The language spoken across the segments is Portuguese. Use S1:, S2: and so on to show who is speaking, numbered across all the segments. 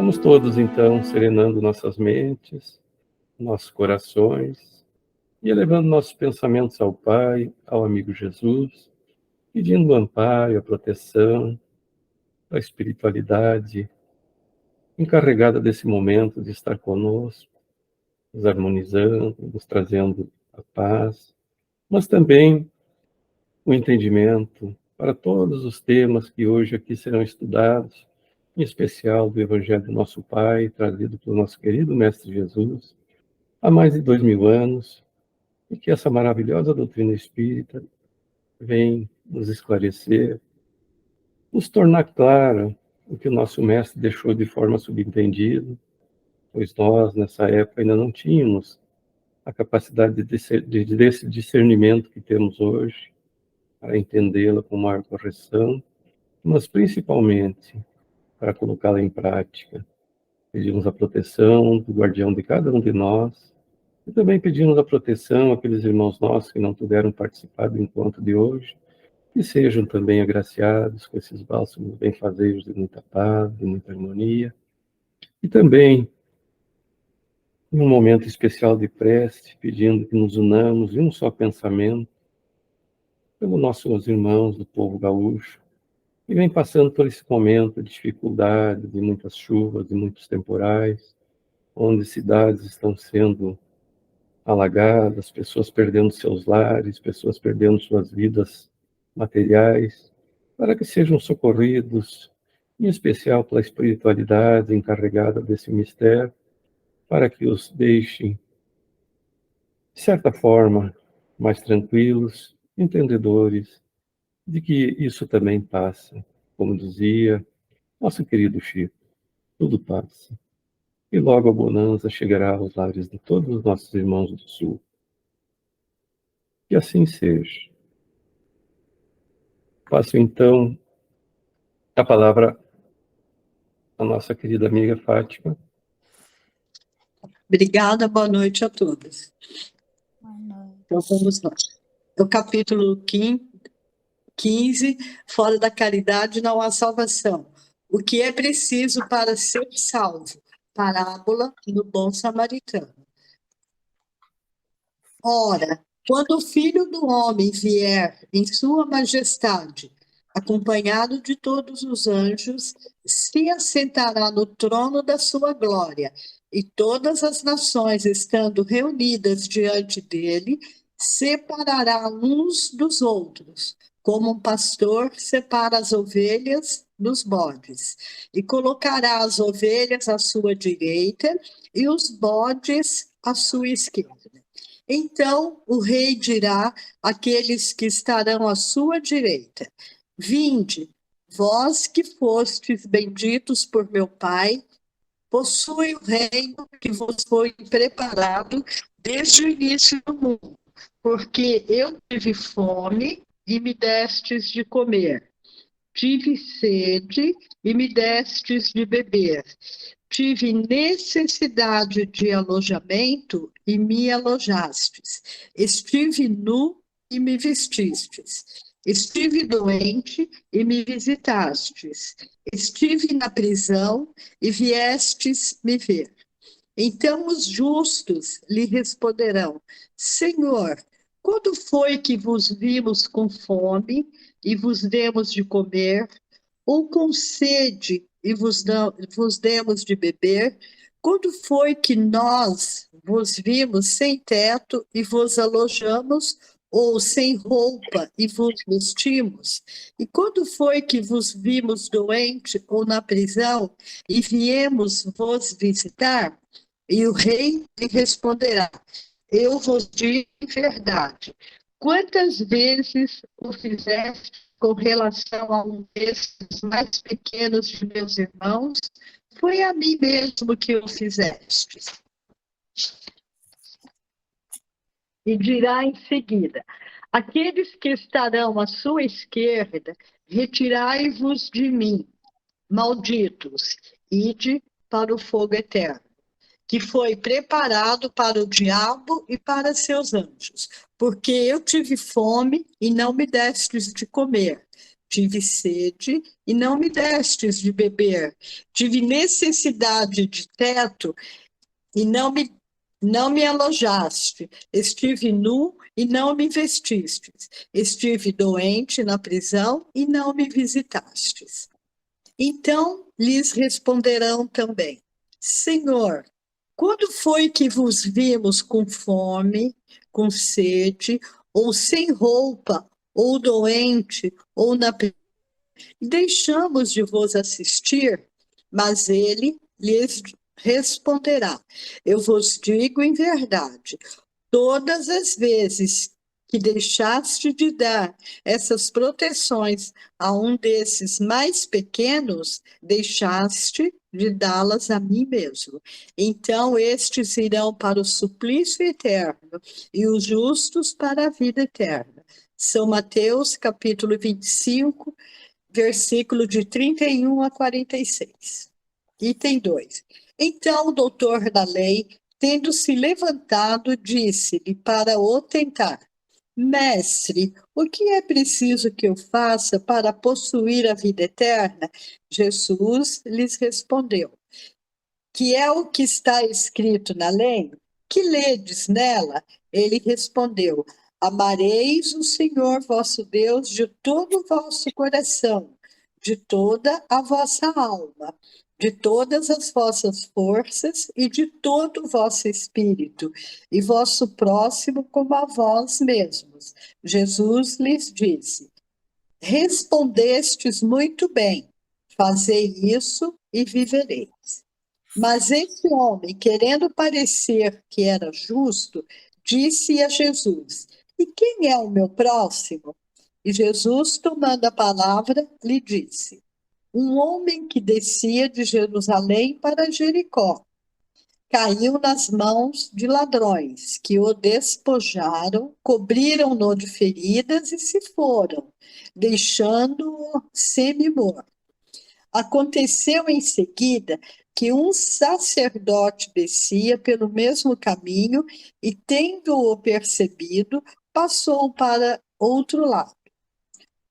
S1: Vamos todos, então, serenando nossas mentes, nossos corações e elevando nossos pensamentos ao Pai, ao amigo Jesus, pedindo o amparo, a proteção, a espiritualidade encarregada desse momento de estar conosco, nos harmonizando, nos trazendo a paz, mas também o entendimento para todos os temas que hoje aqui serão estudados, em especial do Evangelho do Nosso Pai, trazido pelo nosso querido Mestre Jesus, há mais de 2000 anos, e que essa maravilhosa doutrina espírita vem nos esclarecer, nos tornar claro o que o nosso Mestre deixou de forma subentendida, pois nós, nessa época, ainda não tínhamos a capacidade desse discernimento que temos hoje, para entendê-la com maior correção, mas principalmente para colocá-la em prática. Pedimos a proteção do guardião de cada um de nós, e também pedimos a proteção àqueles irmãos nossos que não puderam participar do encontro de hoje, que sejam também agraciados com esses bálsamos benfazejos de muita paz, de muita harmonia, e também, em um momento especial de prece, pedindo que nos unamos em um só pensamento, pelos nossos irmãos do povo gaúcho, que vem passando por esse momento de dificuldade, de muitas chuvas, de muitos temporais, onde cidades estão sendo alagadas, pessoas perdendo seus lares, pessoas perdendo suas vidas materiais, para que sejam socorridos, em especial pela espiritualidade encarregada desse mistério, para que os deixem, de certa forma, mais tranquilos, entendedores de que isso também passa. Como dizia nosso querido Chico, tudo passa. E logo a bonança chegará aos lares de todos os nossos irmãos do Sul. Que assim seja. Passo então a palavra à nossa querida amiga Fátima.
S2: Obrigada, boa noite a todos. Então vamos lá. O capítulo 15, fora da caridade não há salvação. O que é preciso para ser salvo? Parábola do bom samaritano. Ora, quando o Filho do Homem vier em sua majestade, acompanhado de todos os anjos, se assentará no trono da sua glória, e todas as nações, estando reunidas diante dele, separará uns dos outros, como um pastor separa as ovelhas dos bodes, e colocará as ovelhas à sua direita e os bodes à sua esquerda. Então o rei dirá àqueles que estarão à sua direita: Vinde, vós que fostes benditos por meu Pai, possui o reino que vos foi preparado desde o início do mundo, porque eu tive fome e me destes de comer, tive sede e me destes de beber, tive necessidade de alojamento e me alojastes, estive nu e me vestistes, estive doente e me visitastes, estive na prisão e viestes me ver. Então os justos lhe responderão: Senhor, quando foi que vos vimos com fome e vos demos de comer, ou com sede e vos demos de beber? Quando foi que nós vos vimos sem teto e vos alojamos, ou sem roupa e vos vestimos? E quando foi que vos vimos doente ou na prisão e viemos vos visitar? E o rei lhe responderá: Eu vos digo em verdade, quantas vezes o fizeste com relação a um desses mais pequenos de meus irmãos, foi a mim mesmo que o fizeste. E dirá em seguida: aqueles que estarão à sua esquerda, retirai-vos de mim, malditos, ide para o fogo eterno, que foi preparado para o diabo e para seus anjos. Porque eu tive fome e não me destes de comer, Tive sede e não me destes de beber. Tive necessidade de teto e não me alojaste. Estive nu e não me vestistes. Estive doente na prisão e não me visitastes. Então lhes responderão também: Senhor, quando foi que vos vimos com fome, com sede, ou sem roupa, ou doente, ou na prisão? Deixamos de vos assistir? Mas ele lhes responderá: Eu vos digo em verdade, todas as vezes que deixaste de dar essas proteções a um desses mais pequenos, deixaste de dá-las a mim mesmo. Então estes irão para o suplício eterno e os justos para a vida eterna. São Mateus, capítulo 25, versículo de 31 a 46. Item 2. Então o doutor da lei, tendo se levantado, disse-lhe para o tentar: Mestre, o que é preciso que eu faça para possuir a vida eterna? Jesus lhes respondeu: Que é o que está escrito na lei? Que ledes nela? Ele respondeu: Amareis o Senhor vosso Deus de todo o vosso coração, de toda a vossa alma, de todas as vossas forças e de todo o vosso espírito, e vosso próximo como a vós mesmos. Jesus lhes disse: Respondestes muito bem, fazei isso e vivereis. Mas esse homem, querendo parecer que era justo, disse a Jesus: E quem é o meu próximo? E Jesus, tomando a palavra, lhe disse: Um homem que descia de Jerusalém para Jericó caiu nas mãos de ladrões, que o despojaram, cobriram-no de feridas e se foram, deixando-o semi-morto. Aconteceu em seguida que um sacerdote descia pelo mesmo caminho e, tendo-o percebido, passou para outro lado.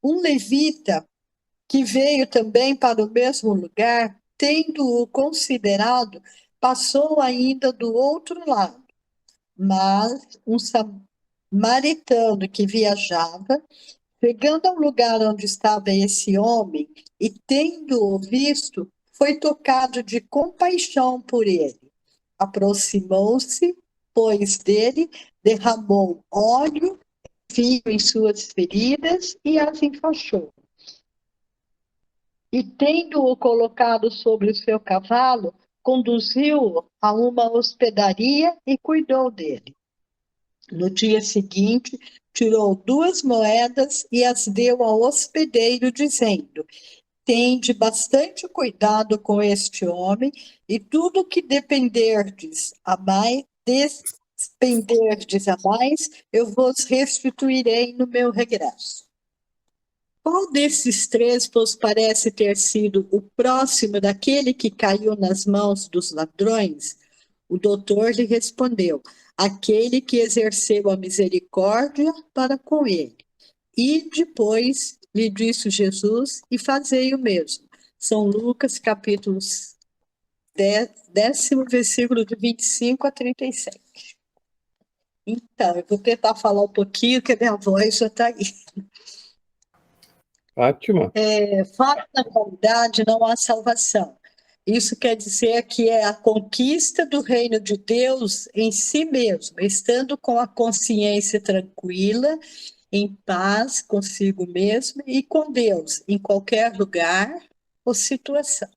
S2: Um levita que veio também para o mesmo lugar, tendo-o considerado, passou ainda do outro lado. Mas um samaritano que viajava, chegando ao lugar onde estava esse homem e tendo-o visto, foi tocado de compaixão por ele. Aproximou-se, pois, dele, derramou óleo, vinho em suas feridas e as enfaixou. E tendo-o colocado sobre o seu cavalo, conduziu-o a uma hospedaria e cuidou dele. No dia seguinte, tirou 2 moedas e as deu ao hospedeiro, dizendo: Tende bastante cuidado com este homem, e tudo que despenderdes a mais, eu vos restituirei no meu regresso. Qual desses 3 vos parece ter sido o próximo daquele que caiu nas mãos dos ladrões? O doutor lhe respondeu: aquele que exerceu a misericórdia para com ele. E depois lhe disse Jesus: e fazei o mesmo. São Lucas, capítulo 10, versículo de 25 a 37. Então, eu vou tentar falar um pouquinho, que a minha voz já está aí.
S1: Fátima,
S2: Fora da caridade não há salvação. Isso quer dizer que é a conquista do reino de Deus em si mesmo, estando com a consciência tranquila, em paz consigo mesmo e com Deus, em qualquer lugar ou situação.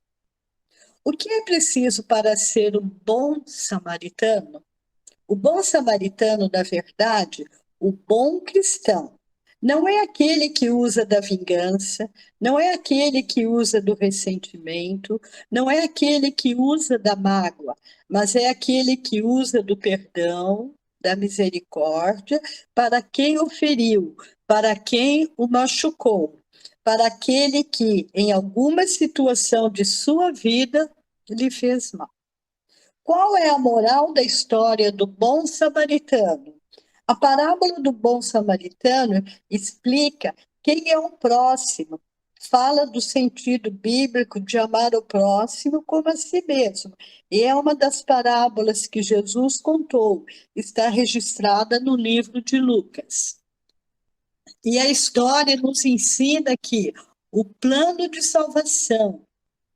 S2: O que é preciso para ser um bom samaritano? O bom samaritano, na verdade, o bom cristão, não é aquele que usa da vingança, não é aquele que usa do ressentimento, não é aquele que usa da mágoa, mas é aquele que usa do perdão, da misericórdia para quem o feriu, para quem o machucou, para aquele que, em alguma situação de sua vida, lhe fez mal. Qual é a moral da história do bom samaritano? A parábola do bom samaritano explica quem é o próximo, fala do sentido bíblico de amar o próximo como a si mesmo. E é uma das parábolas que Jesus contou, está registrada no livro de Lucas. E a história nos ensina que o plano de salvação,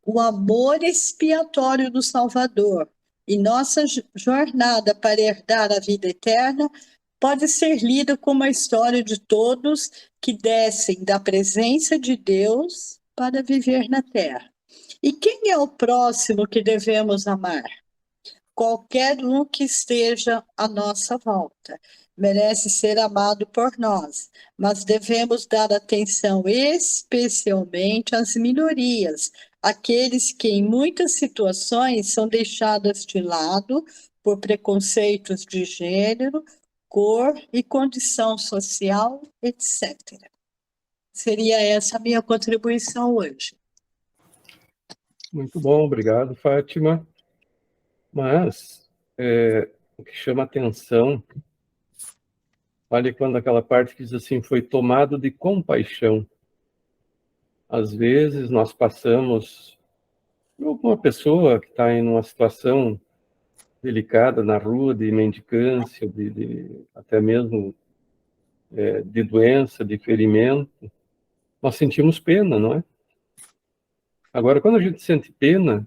S2: o amor expiatório do Salvador e nossa jornada para herdar a vida eterna pode ser lida como a história de todos que descem da presença de Deus para viver na terra. E quem é o próximo que devemos amar? Qualquer um que esteja à nossa volta merece ser amado por nós, mas devemos dar atenção especialmente às minorias, aqueles que em muitas situações são deixadas de lado por preconceitos de gênero, cor e condição social, etc. Seria essa a minha contribuição hoje.
S1: Muito bom, obrigado, Fátima. Mas o que chama atenção, olha quando aquela parte que diz assim, foi tomado de compaixão. Às vezes nós passamos por uma pessoa que está em uma situação delicada na rua, de mendicância, até mesmo de doença, de ferimento, nós sentimos pena, não é? Agora, quando a gente sente pena,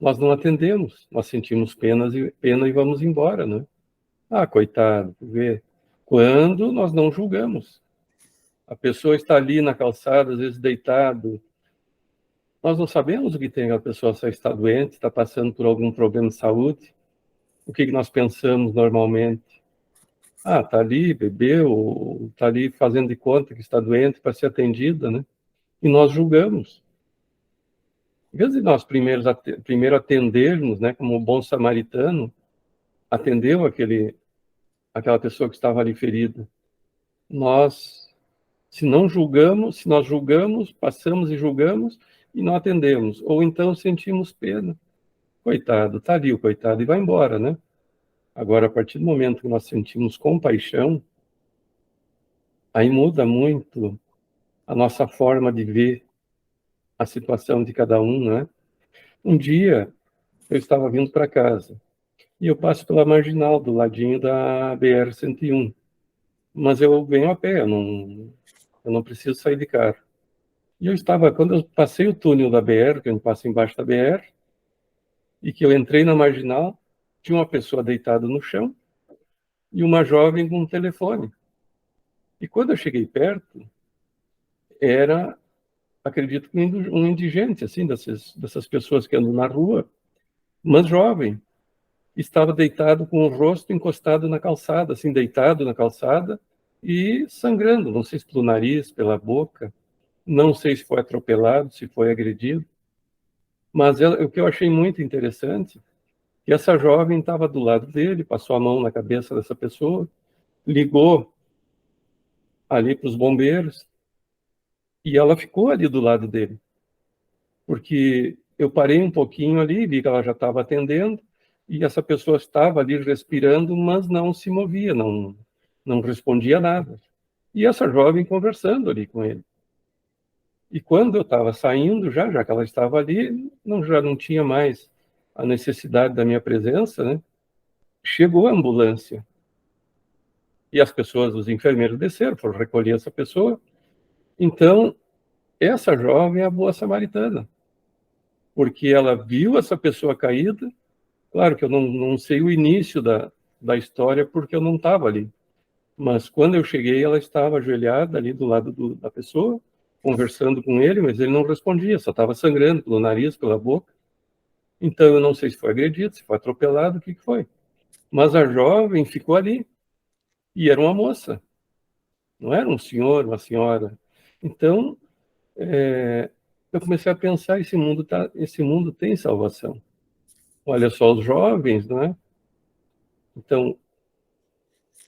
S1: nós não atendemos, nós sentimos pena e vamos embora, não é? Ah, coitado, vê. Quando nós não julgamos. A pessoa está ali na calçada, às vezes deitado. Nós não sabemos o que tem, a pessoa só está doente, está passando por algum problema de saúde. O que nós pensamos normalmente? Ah, está ali, bebeu, está ali fazendo de conta que está doente para ser atendida, né? E nós julgamos. Em vez de nós primeiro atendermos, né, como um bom samaritano, atendeu aquela pessoa que estava ali ferida. Se nós julgamos, passamos e julgamos e não atendemos. Ou então sentimos pena. Coitado, está ali o coitado e vai embora, né? Agora, a partir do momento que nós sentimos compaixão, aí muda muito a nossa forma de ver a situação de cada um, né? Um dia, eu estava vindo para casa e eu passo pela marginal, do ladinho da BR-101. Mas eu venho a pé, eu não preciso sair de carro. E quando eu passei o túnel da BR, que a gente passa embaixo da BR, e que eu entrei na marginal, tinha uma pessoa deitada no chão e uma jovem com um telefone. E quando eu cheguei perto, era, acredito, um indigente, assim, dessas pessoas que andam na rua, mas jovem. Estava deitado com o rosto encostado na calçada, assim, deitado na calçada e sangrando, não sei se pelo nariz, pela boca, não sei se foi atropelado, se foi agredido, mas o que eu achei muito interessante, que essa jovem estava do lado dele, passou a mão na cabeça dessa pessoa, ligou ali para os bombeiros e ela ficou ali do lado dele, porque eu parei um pouquinho ali, vi que ela já estava atendendo, e essa pessoa estava ali respirando, mas não se movia, não respondia nada. E essa jovem conversando ali com ele. E quando eu estava saindo, já que ela estava ali, já não tinha mais a necessidade da minha presença, né? Chegou a ambulância. E as pessoas, os enfermeiros desceram, foram recolher essa pessoa. Então, essa jovem é a boa samaritana, porque ela viu essa pessoa caída. Claro que eu não sei o início da história, porque eu não estava ali. Mas quando eu cheguei, ela estava ajoelhada ali do lado da pessoa, conversando com ele, mas ele não respondia, só estava sangrando pelo nariz, pela boca. Então, eu não sei se foi agredido, se foi atropelado, o que foi. Mas a jovem ficou ali, e era uma moça, não era um senhor, uma senhora. Então, eu comecei a pensar, esse mundo tem salvação. Olha só os jovens, não é? Então,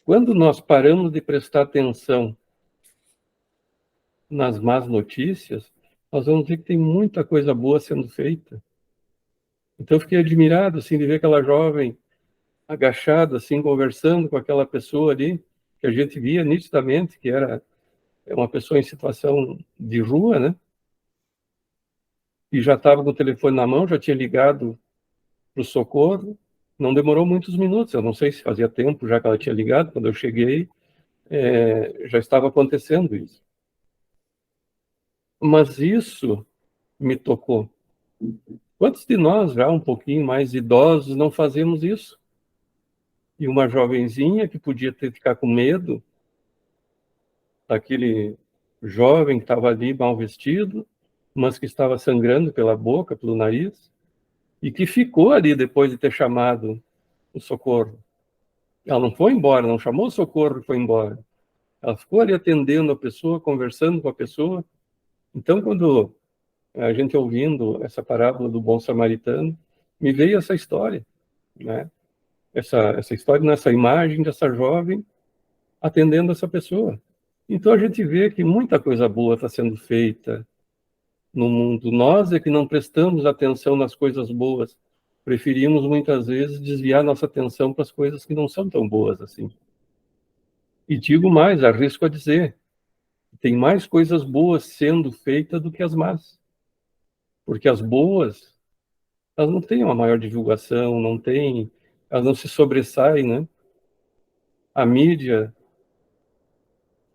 S1: quando nós paramos de prestar atenção nas más notícias, nós vamos ver que tem muita coisa boa sendo feita. Então, eu fiquei admirado, assim, de ver aquela jovem agachada, assim, conversando com aquela pessoa ali, que a gente via nitidamente que era uma pessoa em situação de rua, né? e já estava com o telefone na mão, já tinha ligado para o socorro. Não demorou muitos minutos, eu não sei se fazia tempo já que ela tinha ligado, quando eu cheguei, já estava acontecendo isso. Mas isso me tocou. Quantos de nós, já um pouquinho mais idosos, não fazemos isso? E uma jovenzinha que podia ficar com medo daquele jovem que estava ali mal vestido, mas que estava sangrando pela boca, pelo nariz, e que ficou ali depois de ter chamado o socorro. Ela não foi embora, não chamou o socorro e foi embora. Ela ficou ali atendendo a pessoa, conversando com a pessoa. Então, quando a gente ouvindo essa parábola do bom samaritano, me veio essa história, né? Essa história, nessa imagem dessa jovem atendendo essa pessoa. Então, a gente vê que muita coisa boa está sendo feita no mundo. Nós é que não prestamos atenção nas coisas boas. Preferimos, muitas vezes, desviar nossa atenção para as coisas que não são tão boas assim. E digo mais, arrisco a dizer, tem mais coisas boas sendo feitas do que as más. Porque as boas, elas não têm uma maior divulgação, elas não se sobressaem, né? A mídia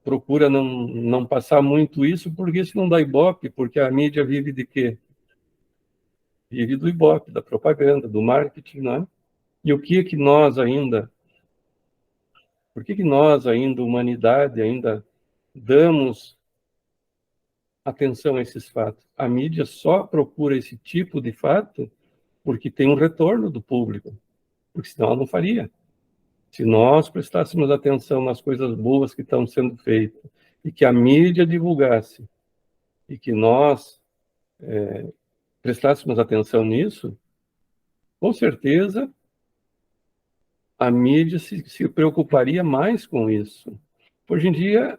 S1: procura não passar muito isso, porque isso não dá ibope, porque a mídia vive de quê? Vive do ibope, da propaganda, do marketing, né? E o que é que nós ainda, por que nós ainda, humanidade, ainda damos atenção a esses fatos? A mídia só procura esse tipo de fato porque tem um retorno do público, porque senão ela não faria. Se nós prestássemos atenção nas coisas boas que estão sendo feitas e que a mídia divulgasse e que nós prestássemos atenção nisso, com certeza a mídia se preocuparia mais com isso. Hoje em dia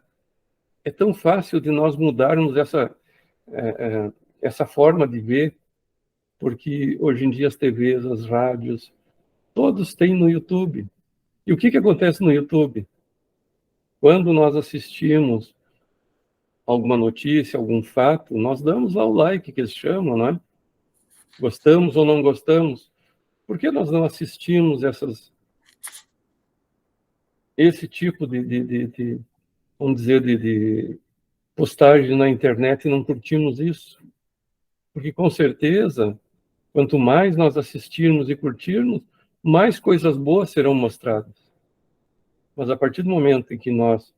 S1: é tão fácil de nós mudarmos essa forma de ver, porque hoje em dia as TVs, as rádios, todos têm no YouTube. E o que acontece no YouTube? Quando nós assistimos alguma notícia, algum fato, nós damos lá o like, que eles chamam, né? Gostamos ou não gostamos. Por que nós não assistimos esse tipo vamos dizer, de postagem na internet e não curtimos isso? Porque, com certeza, quanto mais nós assistirmos e curtirmos, mais coisas boas serão mostradas. Mas a partir do momento em que nós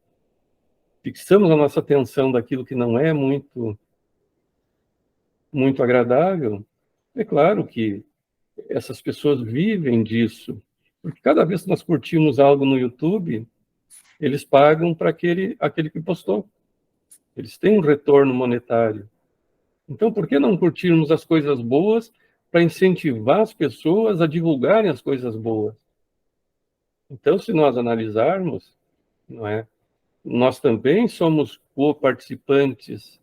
S1: fixamos a nossa atenção daquilo que não é muito agradável, é claro que essas pessoas vivem disso. Porque cada vez que nós curtimos algo no YouTube, eles pagam para aquele que postou. Eles têm um retorno monetário. Então, por que não curtirmos as coisas boas para incentivar as pessoas a divulgarem as coisas boas? Então, se nós analisarmos, não é, nós também somos co-participantes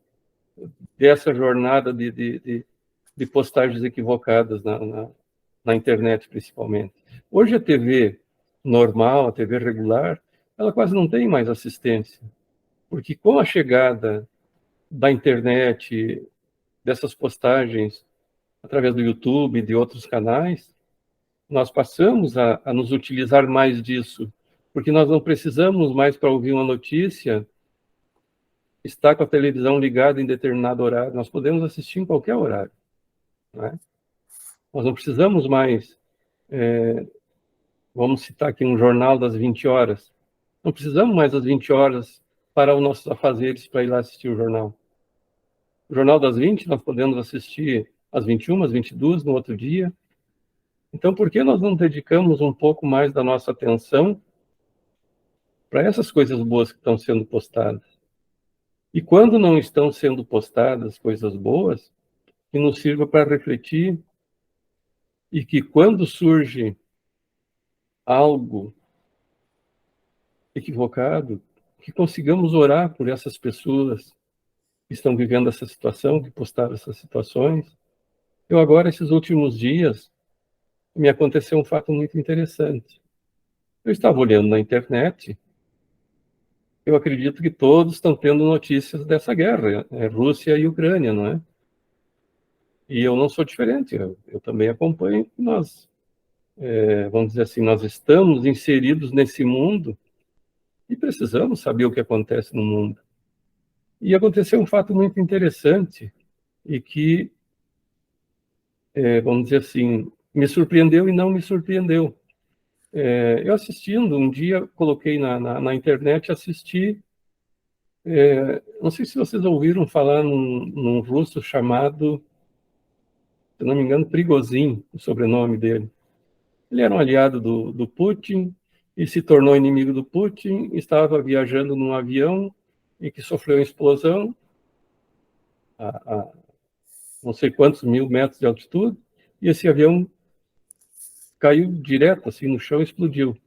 S1: dessa jornada de postagens equivocadas na internet, principalmente. Hoje a TV normal, a TV regular, ela quase não tem mais assistência, porque com a chegada da internet, dessas postagens através do YouTube e de outros canais, nós passamos a nos utilizar mais disso, porque nós não precisamos mais, para ouvir uma notícia, estar com a televisão ligada em determinado horário. Nós podemos assistir em qualquer horário, né? Nós não precisamos mais, vamos citar aqui um jornal das 20 horas, não precisamos mais das 20 horas para os nossos afazeres para ir lá assistir o jornal. O jornal das 20 nós podemos assistir às 21, às 22, no outro dia. Então, por que nós não dedicamos um pouco mais da nossa atenção para essas coisas boas que estão sendo postadas? E quando não estão sendo postadas coisas boas, que nos sirva para refletir e que quando surge algo equivocado, que consigamos orar por essas pessoas que estão vivendo essa situação, que postaram essas situações. Eu agora, esses últimos dias, me aconteceu um fato muito interessante. Eu estava olhando na internet, eu acredito que todos estão tendo notícias dessa guerra, Rússia e Ucrânia, não é? E eu não sou diferente, eu também acompanho. Nós, vamos dizer assim, nós estamos inseridos nesse mundo e precisamos saber o que acontece no mundo. E aconteceu um fato muito interessante e que, vamos dizer assim, me surpreendeu e não me surpreendeu. Eu assistindo, um dia coloquei na internet, assisti, não sei se vocês ouviram falar num russo chamado, se não me engano, Prigozhin, o sobrenome dele. Ele era um aliado do Putin e se tornou inimigo do Putin, estava viajando num avião e que sofreu uma explosão a não sei quantos mil metros de altitude, e esse avião caiu direto assim no chão e explodiu.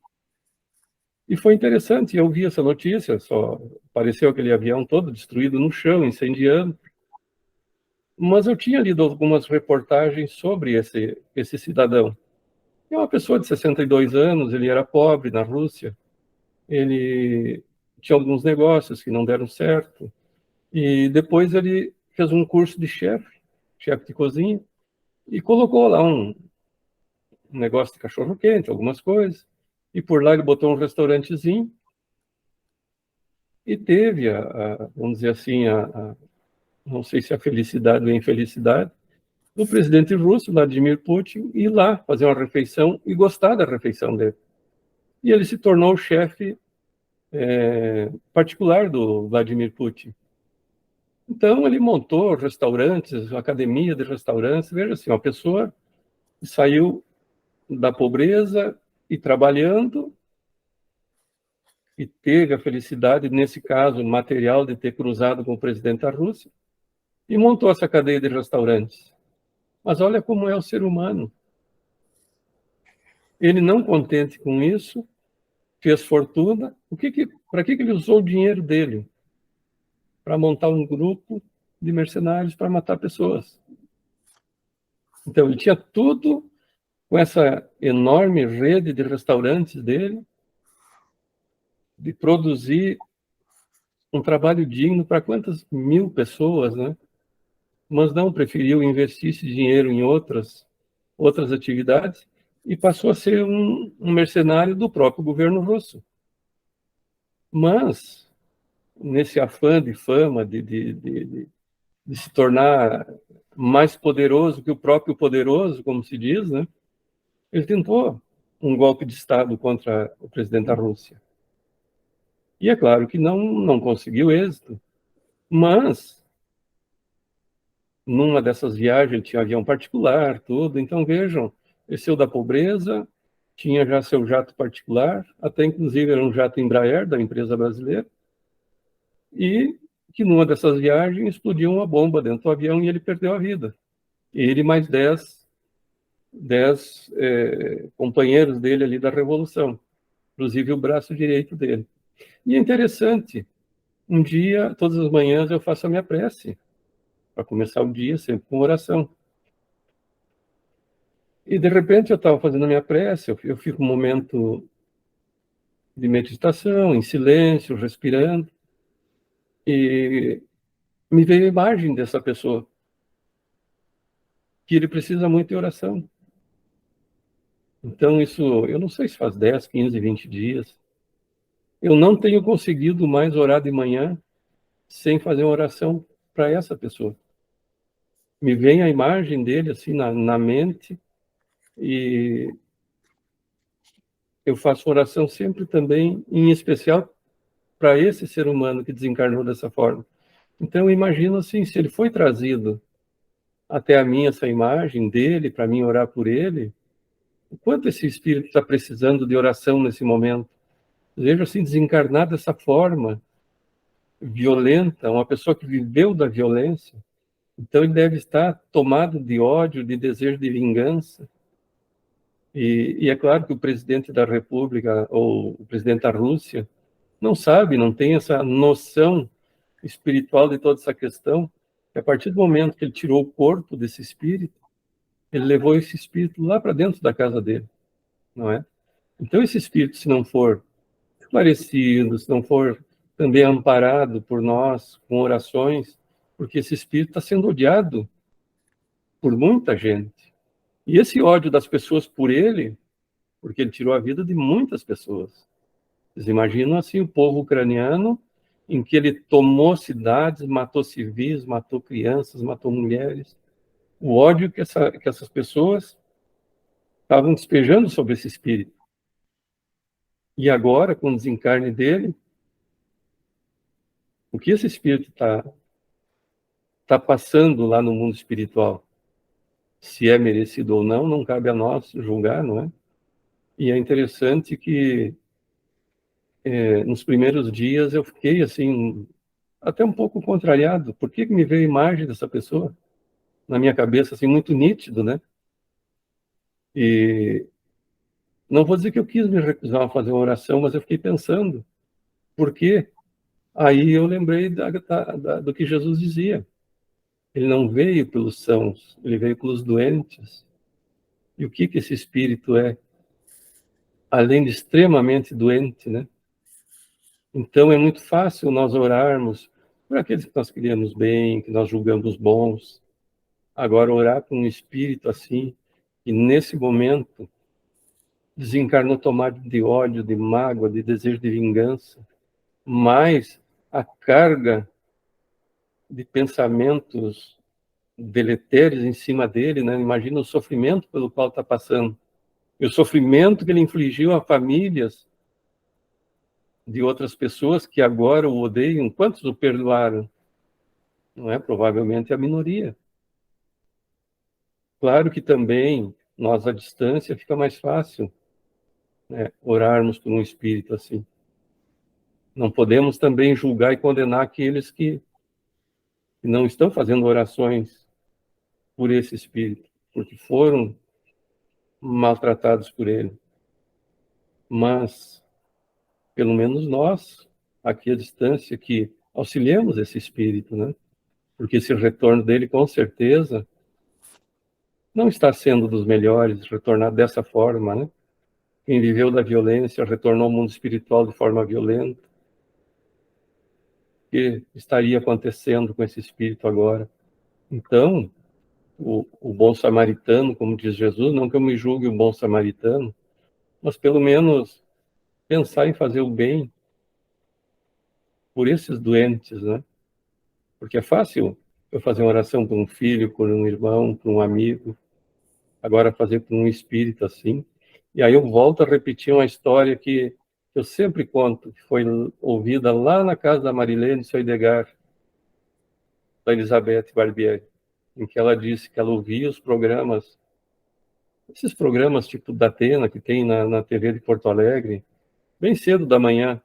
S1: E foi interessante, eu vi essa notícia, só apareceu aquele avião todo destruído no chão, incendiando, mas eu tinha lido algumas reportagens sobre esse cidadão. É uma pessoa de 62 anos, ele era pobre na Rússia, ele tinha alguns negócios que não deram certo, e depois ele fez um curso de chefe de cozinha, e colocou lá um negócio de cachorro-quente, algumas coisas, e por lá ele botou um restaurantezinho, e teve, vamos dizer assim, não sei se a felicidade ou a infelicidade, do presidente russo, Vladimir Putin, ir lá fazer uma refeição e gostar da refeição dele. E ele se tornou o chefe particular do Vladimir Putin. Então, ele montou restaurantes, academia de restaurantes. Veja assim, uma pessoa que saiu da pobreza e trabalhando e teve a felicidade, nesse caso, material, de ter cruzado com o presidente da Rússia e montou essa cadeia de restaurantes. Mas olha como é o ser humano. Ele, não contente com isso, fez fortuna. Para que ele usou o dinheiro dele? Para montar um grupo de mercenários para matar pessoas. Então, ele tinha tudo com essa enorme rede de restaurantes dele, de produzir um trabalho digno para quantas mil pessoas, né? Mas não, preferiu investir esse dinheiro em outras atividades e passou a ser um mercenário do próprio governo russo. Mas, nesse afã de fama, de se tornar mais poderoso que o próprio poderoso, como se diz, né? Ele tentou um golpe de Estado contra o presidente da Rússia. E é claro que não conseguiu êxito, mas numa dessas viagens ele tinha avião particular, tudo. Então, vejam, desceu da pobreza, tinha já seu jato particular, até inclusive era um jato Embraer, da empresa brasileira, e que numa dessas viagens explodiu uma bomba dentro do avião e ele perdeu a vida. Ele mais 10 companheiros dele ali da Revolução, inclusive o braço direito dele. E é interessante, um dia, todas as manhãs, eu faço a minha prece, para começar o dia, sempre com oração. E, de repente, eu estava fazendo a minha prece, eu fico um momento de meditação, em silêncio, respirando, e me veio a imagem dessa pessoa, que ele precisa muito de oração. Então, isso, eu não sei se faz 10, 15, 20 dias, eu não tenho conseguido mais orar de manhã sem fazer uma oração para essa pessoa. Me vem a imagem dele, assim, na mente, e eu faço oração sempre também, em especial, para esse ser humano que desencarnou dessa forma. Então, eu imagino assim, se ele foi trazido até a mim, essa imagem dele, para mim orar por ele, o quanto esse espírito está precisando de oração nesse momento. Vejo assim, desencarnar dessa forma violenta, uma pessoa que viveu da violência, então ele deve estar tomado de ódio, de desejo de vingança. E é claro que o presidente da República, ou o presidente da Rússia, não sabe, não tem essa noção espiritual de toda essa questão, que a partir do momento que ele tirou o corpo desse espírito, ele levou esse espírito lá para dentro da casa dele, não é? Então, esse espírito, se não for esclarecido, se não for também amparado por nós, com orações, porque esse espírito está sendo odiado por muita gente. E esse ódio das pessoas por ele, porque ele tirou a vida de muitas pessoas. Vocês imaginam assim o povo ucraniano, em que ele tomou cidades, matou civis, matou crianças, matou mulheres. O ódio que essas pessoas estavam despejando sobre esse espírito. E agora, com o desencarne dele, o que esse espírito tá passando lá no mundo espiritual? Se é merecido ou não, não cabe a nós julgar, não é? E é interessante que nos primeiros dias eu fiquei assim, até um pouco contrariado. Por que me veio a imagem dessa pessoa na minha cabeça, assim, muito nítido, né? E não vou dizer que eu quis me recusar a fazer uma oração, mas eu fiquei pensando, por quê? Aí eu lembrei do que Jesus dizia. Ele não veio pelos sãos, ele veio pelos doentes. E o que esse espírito é? Além de extremamente doente, né? Então é muito fácil nós orarmos por aqueles que nós queríamos bem, que nós julgamos bons. Agora, orar por um espírito assim, que nesse momento desencarnou tomado de ódio, de mágoa, de desejo de vingança, mais a carga de pensamentos deletérios em cima dele, né? Imagina o sofrimento pelo qual está passando. E o sofrimento que ele infligiu a famílias de outras pessoas que agora o odeiam. Quantos o perdoaram? Não é? Provavelmente a minoria. Claro que também nós, à distância, fica mais fácil, né, orarmos por um espírito assim. Não podemos também julgar e condenar aqueles que não estão fazendo orações por esse espírito, porque foram maltratados por ele. Mas, pelo menos nós, aqui à distância, que auxiliemos esse espírito, né? Porque esse retorno dele, com certeza, não está sendo dos melhores, retornar dessa forma, né? Quem viveu da violência retornou ao mundo espiritual de forma violenta. O que estaria acontecendo com esse espírito agora? Então, o bom samaritano, como diz Jesus, não que eu me julgue o bom samaritano, mas pelo menos pensar em fazer o bem por esses doentes, né? Porque é fácil eu fazer uma oração por um filho, por um irmão, por um amigo, agora fazer por um espírito assim. E aí eu volto a repetir uma história que eu sempre conto, que foi ouvida lá na casa da Marilene Soidegar, da Elizabeth Barbieri, em que ela disse que ela ouvia os programas, esses programas tipo da Atena, que tem na TV de Porto Alegre, bem cedo da manhã,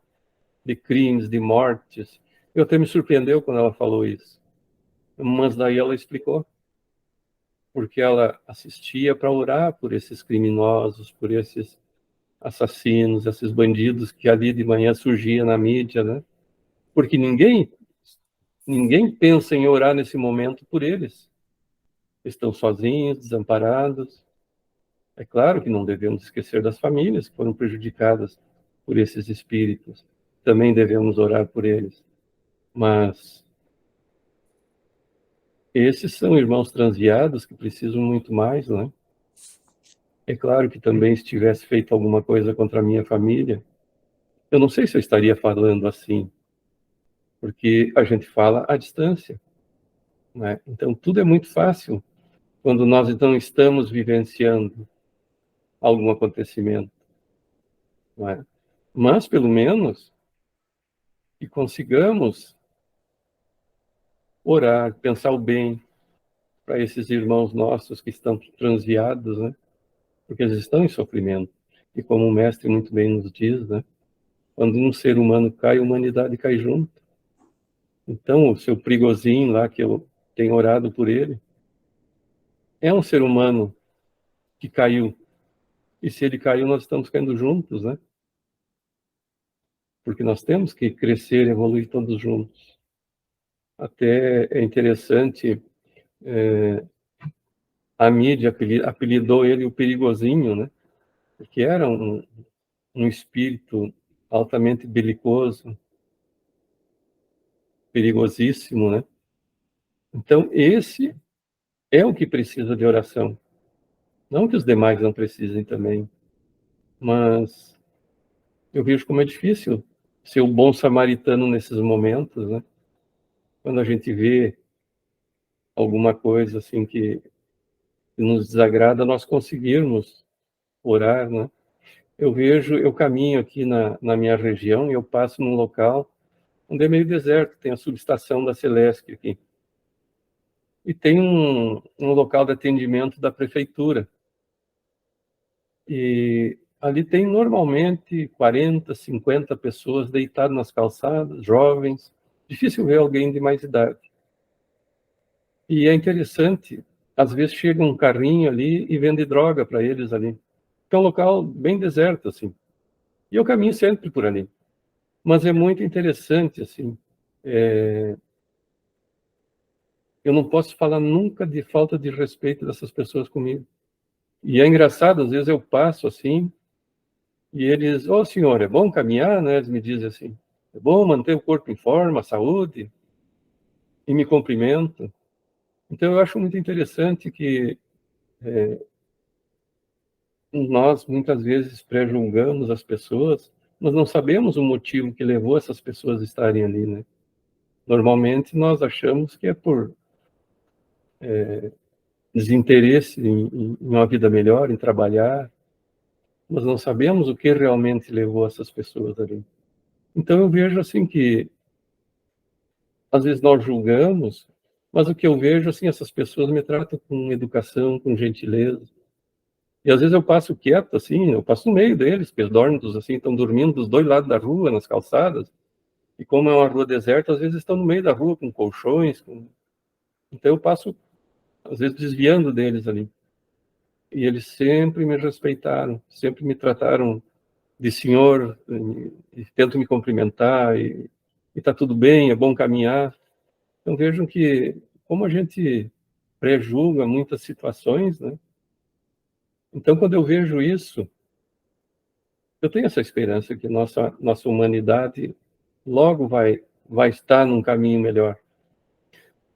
S1: de crimes, de mortes. Eu até me surpreendeu quando ela falou isso. Mas daí ela explicou, porque ela assistia para orar por esses criminosos, por esses assassinos, esses bandidos que ali de manhã surgia na mídia, né? Porque ninguém pensa em orar nesse momento por eles. Estão sozinhos, desamparados. É claro que não devemos esquecer das famílias que foram prejudicadas por esses espíritos. Também devemos orar por eles. Mas esses são irmãos transviados que precisam muito mais, né? É claro que também se tivesse feito alguma coisa contra a minha família, eu não sei se eu estaria falando assim, porque a gente fala à distância, né? Então tudo é muito fácil quando nós então estamos vivenciando algum acontecimento, não é? Mas pelo menos que consigamos orar, pensar o bem para esses irmãos nossos que estão transviados, né? Porque eles estão em sofrimento. E como o mestre muito bem nos diz, né? Quando um ser humano cai, a humanidade cai junto. Então, o seu Prigozinho lá, que eu tenho orado por ele, é um ser humano que caiu. E se ele caiu, nós estamos caindo juntos, né? Porque nós temos que crescer, evoluir todos juntos. Até é interessante, a mídia apelidou ele o Perigozinho, né? Porque era um espírito altamente belicoso, perigosíssimo, né? Então, esse é o que precisa de oração. Não que os demais não precisem também, mas eu vejo como é difícil ser o bom samaritano nesses momentos, né? Quando a gente vê alguma coisa assim que nos desagrada, nós conseguirmos orar, né? Eu caminho aqui na minha região e eu passo num local onde é meio deserto, tem a subestação da Celesc aqui. E tem um local de atendimento da prefeitura. E ali tem normalmente 40, 50 pessoas deitadas nas calçadas, jovens. Difícil ver alguém de mais idade. E é interessante, às vezes chega um carrinho ali e vende droga para eles ali. É um local bem deserto, assim. E eu caminho sempre por ali. Mas é muito interessante, assim. Eu não posso falar nunca de falta de respeito dessas pessoas comigo. E é engraçado, às vezes eu passo assim, e eles, ô senhor, é bom caminhar, né? Eles me dizem assim, é bom manter o corpo em forma, a saúde, e me cumprimentam. Então eu acho muito interessante que nós muitas vezes pré-julgamos as pessoas, mas não sabemos o motivo que levou essas pessoas a estarem ali, né? Normalmente nós achamos que é por desinteresse em uma vida melhor, em trabalhar, mas não sabemos o que realmente levou essas pessoas ali. Então eu vejo assim que às vezes nós julgamos, mas o que eu vejo assim, essas pessoas me tratam com educação, com gentileza. E às vezes eu passo quieto assim, eu passo no meio deles, porque eles dormem assim, estão dormindo dos dois lados da rua, nas calçadas. E como é uma rua deserta, às vezes estão no meio da rua com colchões, então eu passo às vezes desviando deles ali. E eles sempre me respeitaram, sempre me trataram de senhor, e tentam me cumprimentar, e está tudo bem, é bom caminhar. Então vejam que, como a gente pré-julga muitas situações, né? Então, quando eu vejo isso, eu tenho essa esperança que nossa humanidade logo vai estar num caminho melhor.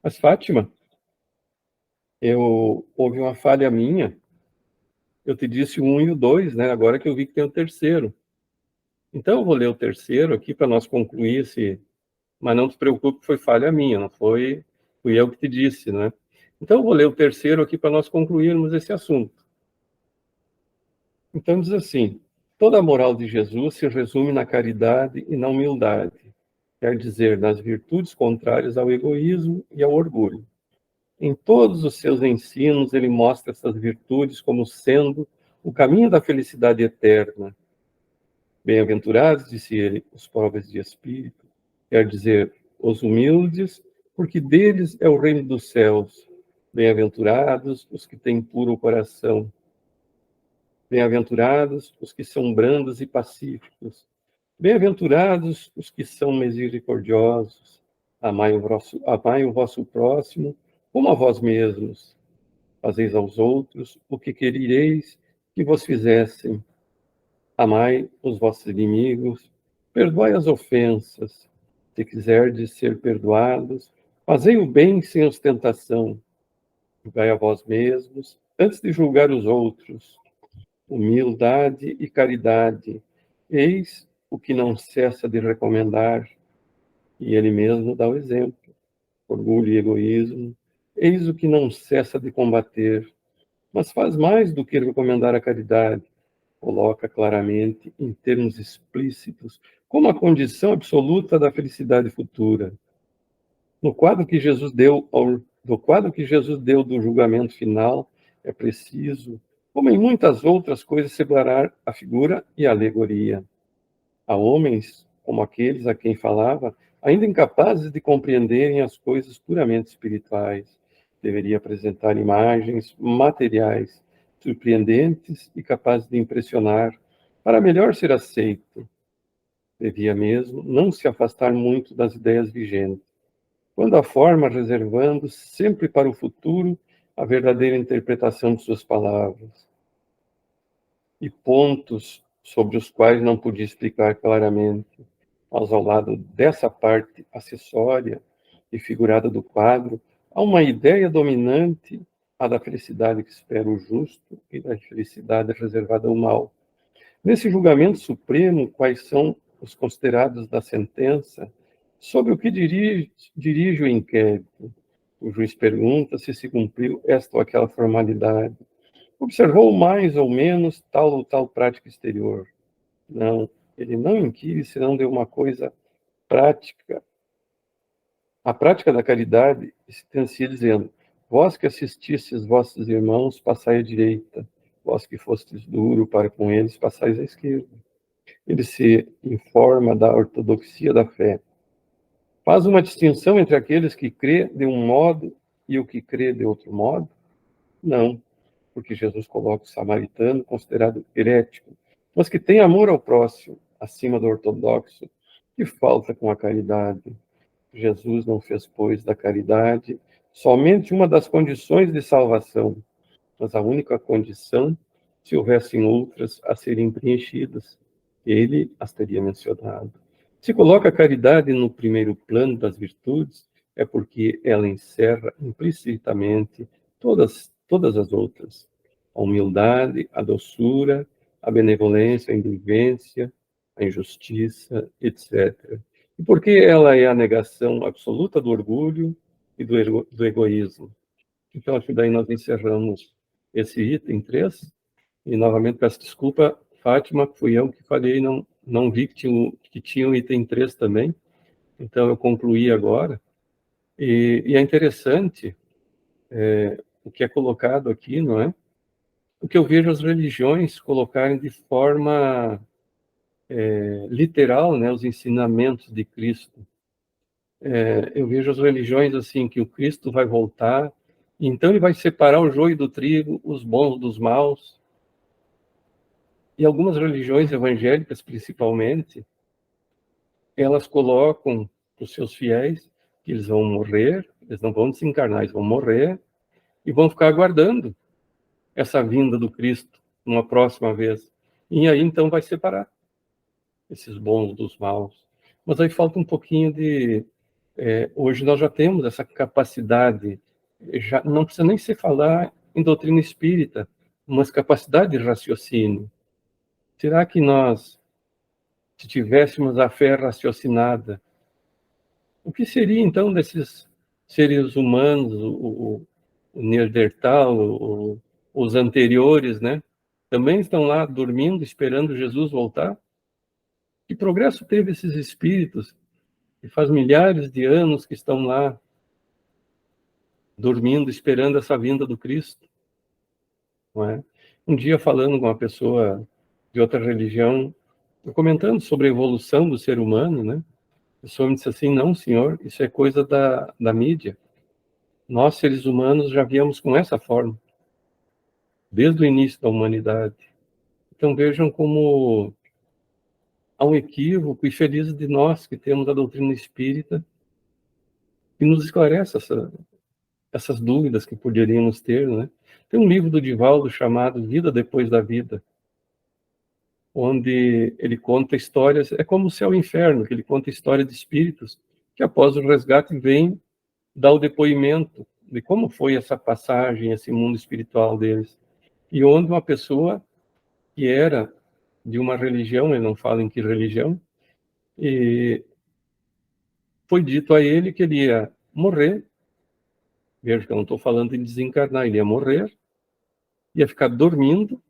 S1: Mas, Fátima, houve uma falha minha, eu te disse o 1 e o 2, né? Agora que eu vi que tem o terceiro. Então, eu vou ler o terceiro aqui para nós concluir esse. Mas não te preocupe, foi falha minha, não fui eu que te disse, né? Então, eu vou ler o terceiro aqui para nós concluirmos esse assunto. Então, diz assim: toda a moral de Jesus se resume na caridade e na humildade, quer dizer, nas virtudes contrárias ao egoísmo e ao orgulho. Em todos os seus ensinos, ele mostra essas virtudes como sendo o caminho da felicidade eterna. Bem-aventurados, disse ele, os pobres de espírito, quer dizer, os humildes, porque deles é o reino dos céus. Bem-aventurados os que têm puro coração. Bem-aventurados os que são brandos e pacíficos. Bem-aventurados os que são misericordiosos. Amai o vosso próximo como a vós mesmos. Fazeis aos outros o que quereis que vos fizessem. Amai os vossos inimigos, perdoai as ofensas. Se quiserdes ser perdoados, fazei o bem sem ostentação. Julgai a vós mesmos antes de julgar os outros. Humildade e caridade, eis o que não cessa de recomendar, e ele mesmo dá o exemplo. Orgulho e egoísmo, eis o que não cessa de combater, mas faz mais do que recomendar a caridade, coloca claramente, em termos explícitos, como a condição absoluta da felicidade futura. No quadro que Jesus deu do quadro que Jesus deu do julgamento final, é preciso, como em muitas outras coisas, separar a figura e a alegoria. Há homens, como aqueles a quem falava, ainda incapazes de compreenderem as coisas puramente espirituais. Deveria apresentar imagens materiais, surpreendentes e capazes de impressionar, para melhor ser aceito. Devia mesmo não se afastar muito das ideias vigentes, quando a forma reservando sempre para o futuro a verdadeira interpretação de suas palavras. E pontos sobre os quais não podia explicar claramente, mas ao lado dessa parte acessória e figurada do quadro, há uma ideia dominante a da felicidade que espera o justo e da felicidade reservada ao mal. Nesse julgamento supremo, quais são os considerados da sentença? Sobre o que dirige o inquérito? O juiz pergunta se cumpriu esta ou aquela formalidade. Observou mais ou menos tal ou tal prática exterior? Não, ele não inquire senão de uma coisa prática. A prática da caridade se dizendo: vós que assististes vossos irmãos, passai à direita, vós que fostes duro para com eles, passais à esquerda. Ele se informa da ortodoxia da fé. Faz uma distinção entre aqueles que crê de um modo e o que crê de outro modo? Não, porque Jesus coloca o samaritano considerado herético, mas que tem amor ao próximo, acima do ortodoxo, que falta com a caridade. Jesus não fez, pois, da caridade somente uma das condições de salvação, mas a única condição se houvessem outras a serem preenchidas. Ele as teria mencionado. Se coloca a caridade no primeiro plano das virtudes, é porque ela encerra implicitamente todas as outras. A humildade, a doçura, a benevolência, a indulgência, a injustiça, etc. E porque ela é a negação absoluta do orgulho e do egoísmo. Então, acho que daí nós encerramos esse item 3. E, novamente, peço desculpa, Fátima, fui eu que falei, não vi que tinha o item 3 também. Então, eu concluí agora. E é interessante o que é colocado aqui, não é? O que eu vejo as religiões colocarem de forma literal, né, os ensinamentos de Cristo. Eu vejo as religiões assim, que o Cristo vai voltar, então ele vai separar o joio do trigo, os bons dos maus. E algumas religiões evangélicas, principalmente, elas colocam os seus fiéis que eles vão morrer, eles não vão desencarnar, eles vão morrer e vão ficar aguardando essa vinda do Cristo numa próxima vez. E aí, então, vai separar esses bons dos maus. Mas aí falta um pouquinho de... hoje nós já temos essa capacidade, já não precisa nem se falar em doutrina espírita, mas capacidade de raciocínio. Será que nós, se tivéssemos a fé raciocinada, o que seria então desses seres humanos, o Neandertal, os anteriores, né? Também estão lá dormindo, esperando Jesus voltar? Que progresso teve esses espíritos que faz milhares de anos que estão lá dormindo, esperando essa vinda do Cristo? Não é? Um dia, falando com uma pessoa de outra religião, comentando sobre a evolução do ser humano, né? A pessoa me disse assim: não, senhor, isso é coisa da mídia. Nós, seres humanos, já viemos com essa forma, desde o início da humanidade. Então, vejam como há um equívoco, e felizes de nós que temos a doutrina espírita, que nos esclarece essas dúvidas que poderíamos ter, né? Tem um livro do Divaldo chamado Vida Depois da Vida, onde ele conta histórias, é como o Céu e o Inferno, que ele conta histórias de espíritos que, após o resgate, vêm dar o depoimento de como foi essa passagem, esse mundo espiritual deles. E onde uma pessoa que era de uma religião, ele não fala em que religião, e foi dito a ele que ele ia morrer. Veja que eu não estou falando em desencarnar, ele ia morrer, ia ficar dormindo,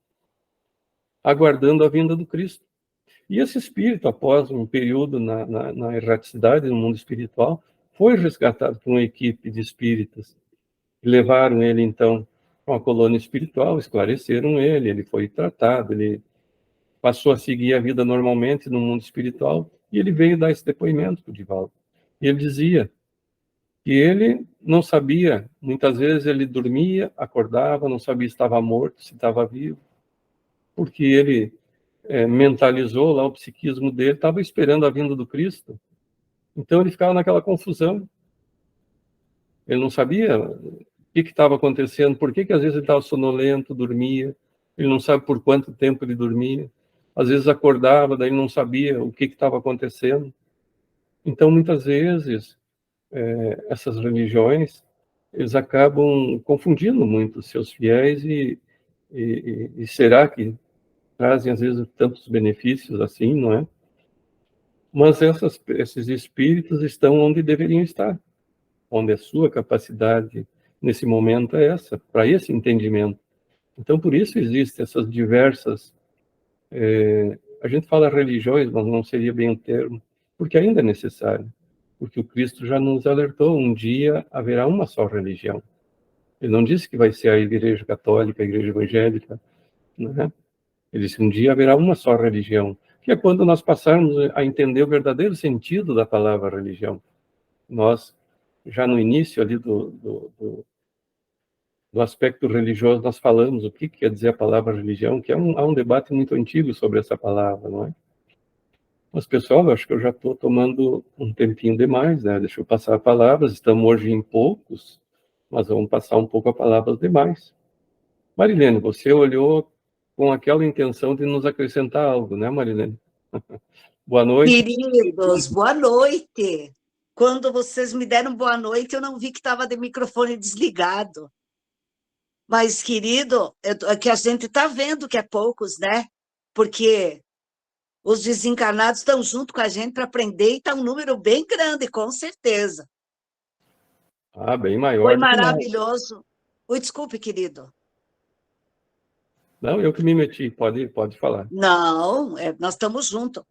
S1: aguardando a vinda do Cristo. E esse espírito, após um período na erraticidade no mundo espiritual, foi resgatado por uma equipe de espíritas. Levaram ele, então, para uma colônia espiritual, esclareceram ele foi tratado, ele passou a seguir a vida normalmente no mundo espiritual, e ele veio dar esse depoimento para o Divaldo. E ele dizia que ele não sabia, muitas vezes ele dormia, acordava, não sabia se estava morto, se estava vivo, porque ele mentalizou lá, o psiquismo dele estava esperando a vinda do Cristo. Então ele ficava naquela confusão. Ele não sabia o que estava acontecendo, por que às vezes ele estava sonolento, dormia, ele não sabe por quanto tempo ele dormia. Às vezes acordava, daí não sabia o que estava acontecendo. Então, muitas vezes, essas religiões, eles acabam confundindo muito os seus fiéis e será que trazem, às vezes, tantos benefícios assim, não é? Mas esses espíritos estão onde deveriam estar, onde a sua capacidade nesse momento é essa, para esse entendimento. Então, por isso existem essas diversas, a gente fala religiões, mas não seria bem o termo, porque ainda é necessário, porque o Cristo já nos alertou, um dia haverá uma só religião. Ele não disse que vai ser a Igreja Católica, a Igreja Evangélica, né? Ele disse, um dia haverá uma só religião, que é quando nós passarmos a entender o verdadeiro sentido da palavra religião. Nós, já no início ali do aspecto religioso, nós falamos o que quer dizer a palavra religião, que há um debate muito antigo sobre essa palavra, não é? Mas, pessoal, acho que eu já estou tomando um tempinho demais, né? Deixa eu passar a palavra, estamos hoje em poucos, mas vamos passar um pouco a palavra demais. Marilene, você olhou com aquela intenção de nos acrescentar algo, né, Marilene? Boa noite.
S3: Queridos, boa noite. Quando vocês me deram boa noite, eu não vi que estava de microfone desligado. Mas, querido, é que a gente está vendo que é poucos, né? Porque os desencarnados estão junto com a gente para aprender e está um número bem grande, com certeza.
S1: Ah, bem maior.
S3: Foi maravilhoso. Oi, desculpe, querido.
S1: Não, eu que me meti, pode falar.
S3: Não, nós estamos juntos.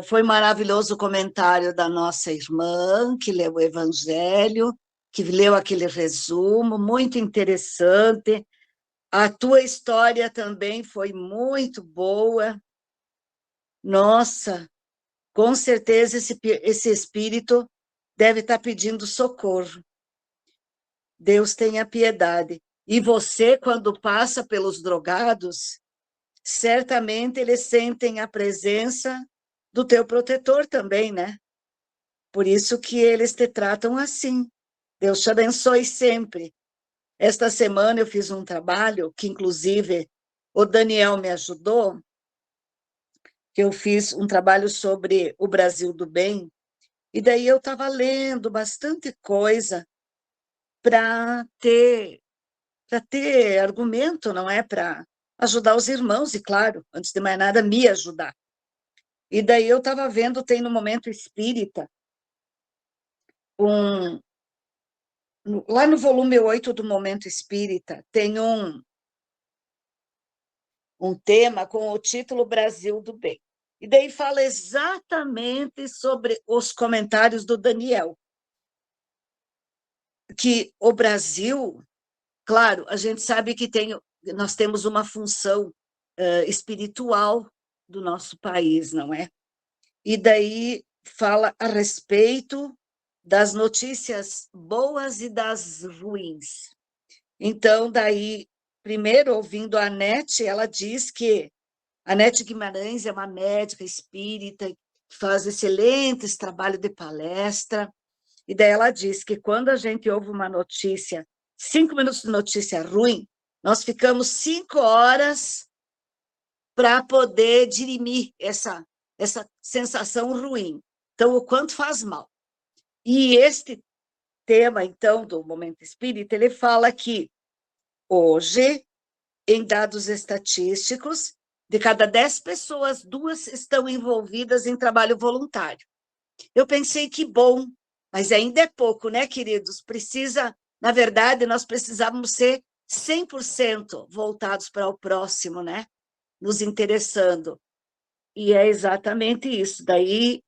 S3: Foi maravilhoso o comentário da nossa irmã, que leu o Evangelho, que leu aquele resumo, muito interessante. A tua história também foi muito boa. Nossa, com certeza esse espírito deve estar pedindo socorro. Deus tenha piedade. E você, quando passa pelos drogados, certamente eles sentem a presença do teu protetor também, né? Por isso que eles te tratam assim. Deus te abençoe sempre. Esta semana eu fiz um trabalho que, inclusive, o Daniel me ajudou, que eu fiz um trabalho sobre o Brasil do Bem, e daí eu estava lendo bastante coisa para ter argumento, não é? Para ajudar os irmãos, e claro, antes de mais nada, me ajudar. E daí eu estava vendo, tem no Momento Espírita, lá no volume 8 do Momento Espírita, tem um tema com o título Brasil do Bem. E daí fala exatamente sobre os comentários do Daniel, que o Brasil, claro, a gente sabe que nós temos uma função espiritual do nosso país, não é? E daí fala a respeito das notícias boas e das ruins. Então, daí, primeiro, ouvindo a Anete, ela diz que a Anete Guimarães é uma médica espírita, que faz excelentes trabalho de palestra, e daí ela diz que quando a gente ouve uma notícia, 5 minutos de notícia ruim, nós ficamos 5 horas para poder dirimir essa sensação ruim. Então, o quanto faz mal. E este tema, então, do Momento Espírita, ele fala que hoje, em dados estatísticos, de cada 10 pessoas, 2 estão envolvidas em trabalho voluntário. Eu pensei que bom, mas ainda é pouco, né, queridos? Na verdade, nós precisávamos ser 100% voltados para o próximo, né? Nos interessando. E é exatamente isso. Daí,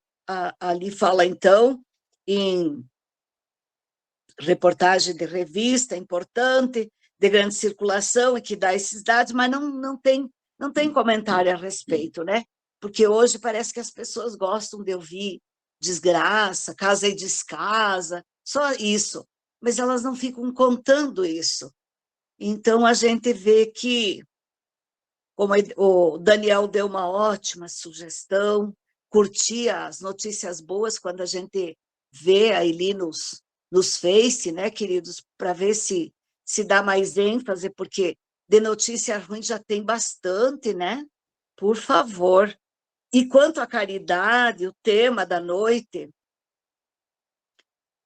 S3: ali fala, então, em reportagem de revista importante, de grande circulação, e que dá esses dados, mas não tem comentário a respeito, né? Porque hoje parece que as pessoas gostam de ouvir desgraça, casa e descasa, só isso. Mas elas não ficam contando isso. Então, a gente vê que, como o Daniel deu uma ótima sugestão, curtir as notícias boas quando a gente vê ali nos Face, né, queridos, para ver se dá mais ênfase, porque de notícia ruim já tem bastante, né? Por favor. E quanto à caridade, o tema da noite,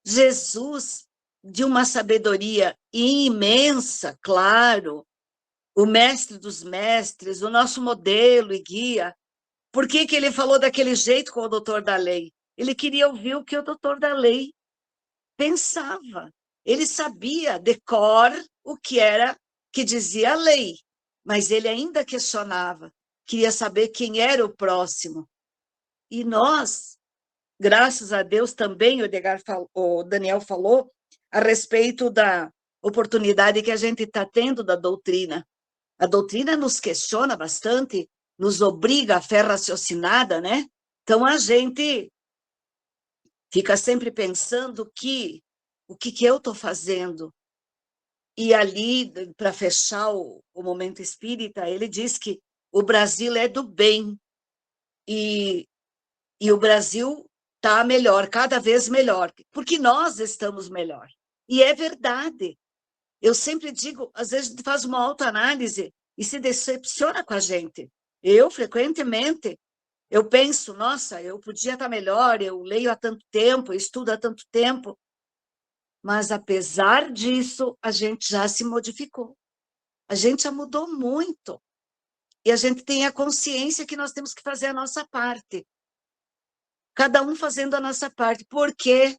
S3: Jesus de uma sabedoria imensa, claro, o mestre dos mestres, o nosso modelo e guia. Por que ele falou daquele jeito com o doutor da lei? Ele queria ouvir o que o doutor da lei pensava. Ele sabia de cor o que era que dizia a lei, mas ele ainda questionava, queria saber quem era o próximo. E nós, graças a Deus, também o Daniel falou a respeito da oportunidade que a gente está tendo da doutrina. A doutrina nos questiona bastante, nos obriga a fé raciocinada, né? Então, a gente fica sempre pensando que o que eu estou fazendo? E ali, para fechar o momento espírita, ele diz que o Brasil é do bem e o Brasil está melhor, cada vez melhor, porque nós estamos melhor. E é verdade. Eu sempre digo, às vezes a gente faz uma autoanálise e se decepciona com a gente. Eu, frequentemente, eu penso, nossa, eu podia estar melhor, eu leio há tanto tempo, eu estudo há tanto tempo, mas apesar disso, a gente já se modificou. A gente já mudou muito. E a gente tem a consciência que nós temos que fazer a nossa parte. Cada um fazendo a nossa parte, porque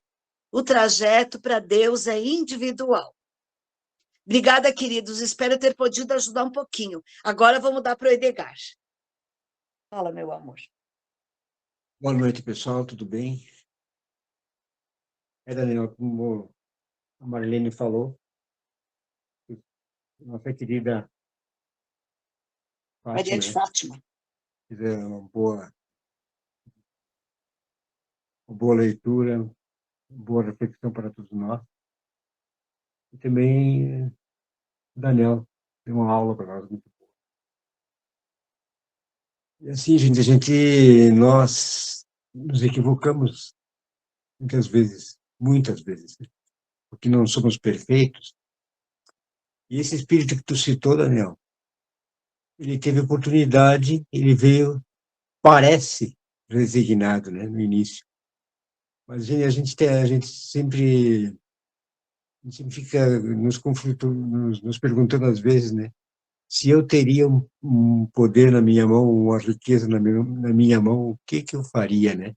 S3: o trajeto para Deus é individual. Obrigada, queridos. Espero ter podido ajudar um pouquinho. Agora vamos dar para o Edgar. Fala, meu amor.
S4: Boa noite, pessoal. Tudo bem? Daniel, como a Marlene falou, nossa querida
S3: Maria
S4: Fátima,
S3: de Fátima.
S4: Fizer uma boa leitura, uma boa reflexão para todos nós. E também Daniel deu uma aula para nós muito boa. E assim, gente, nós nos equivocamos muitas vezes, né? Porque não somos perfeitos. E esse espírito que tu citou, Daniel, ele teve oportunidade, ele veio, parece resignado, né, no início. Mas a gente sempre fica nos perguntando às vezes, né, se eu teria um poder na minha mão, uma riqueza na minha mão, o que eu faria, né?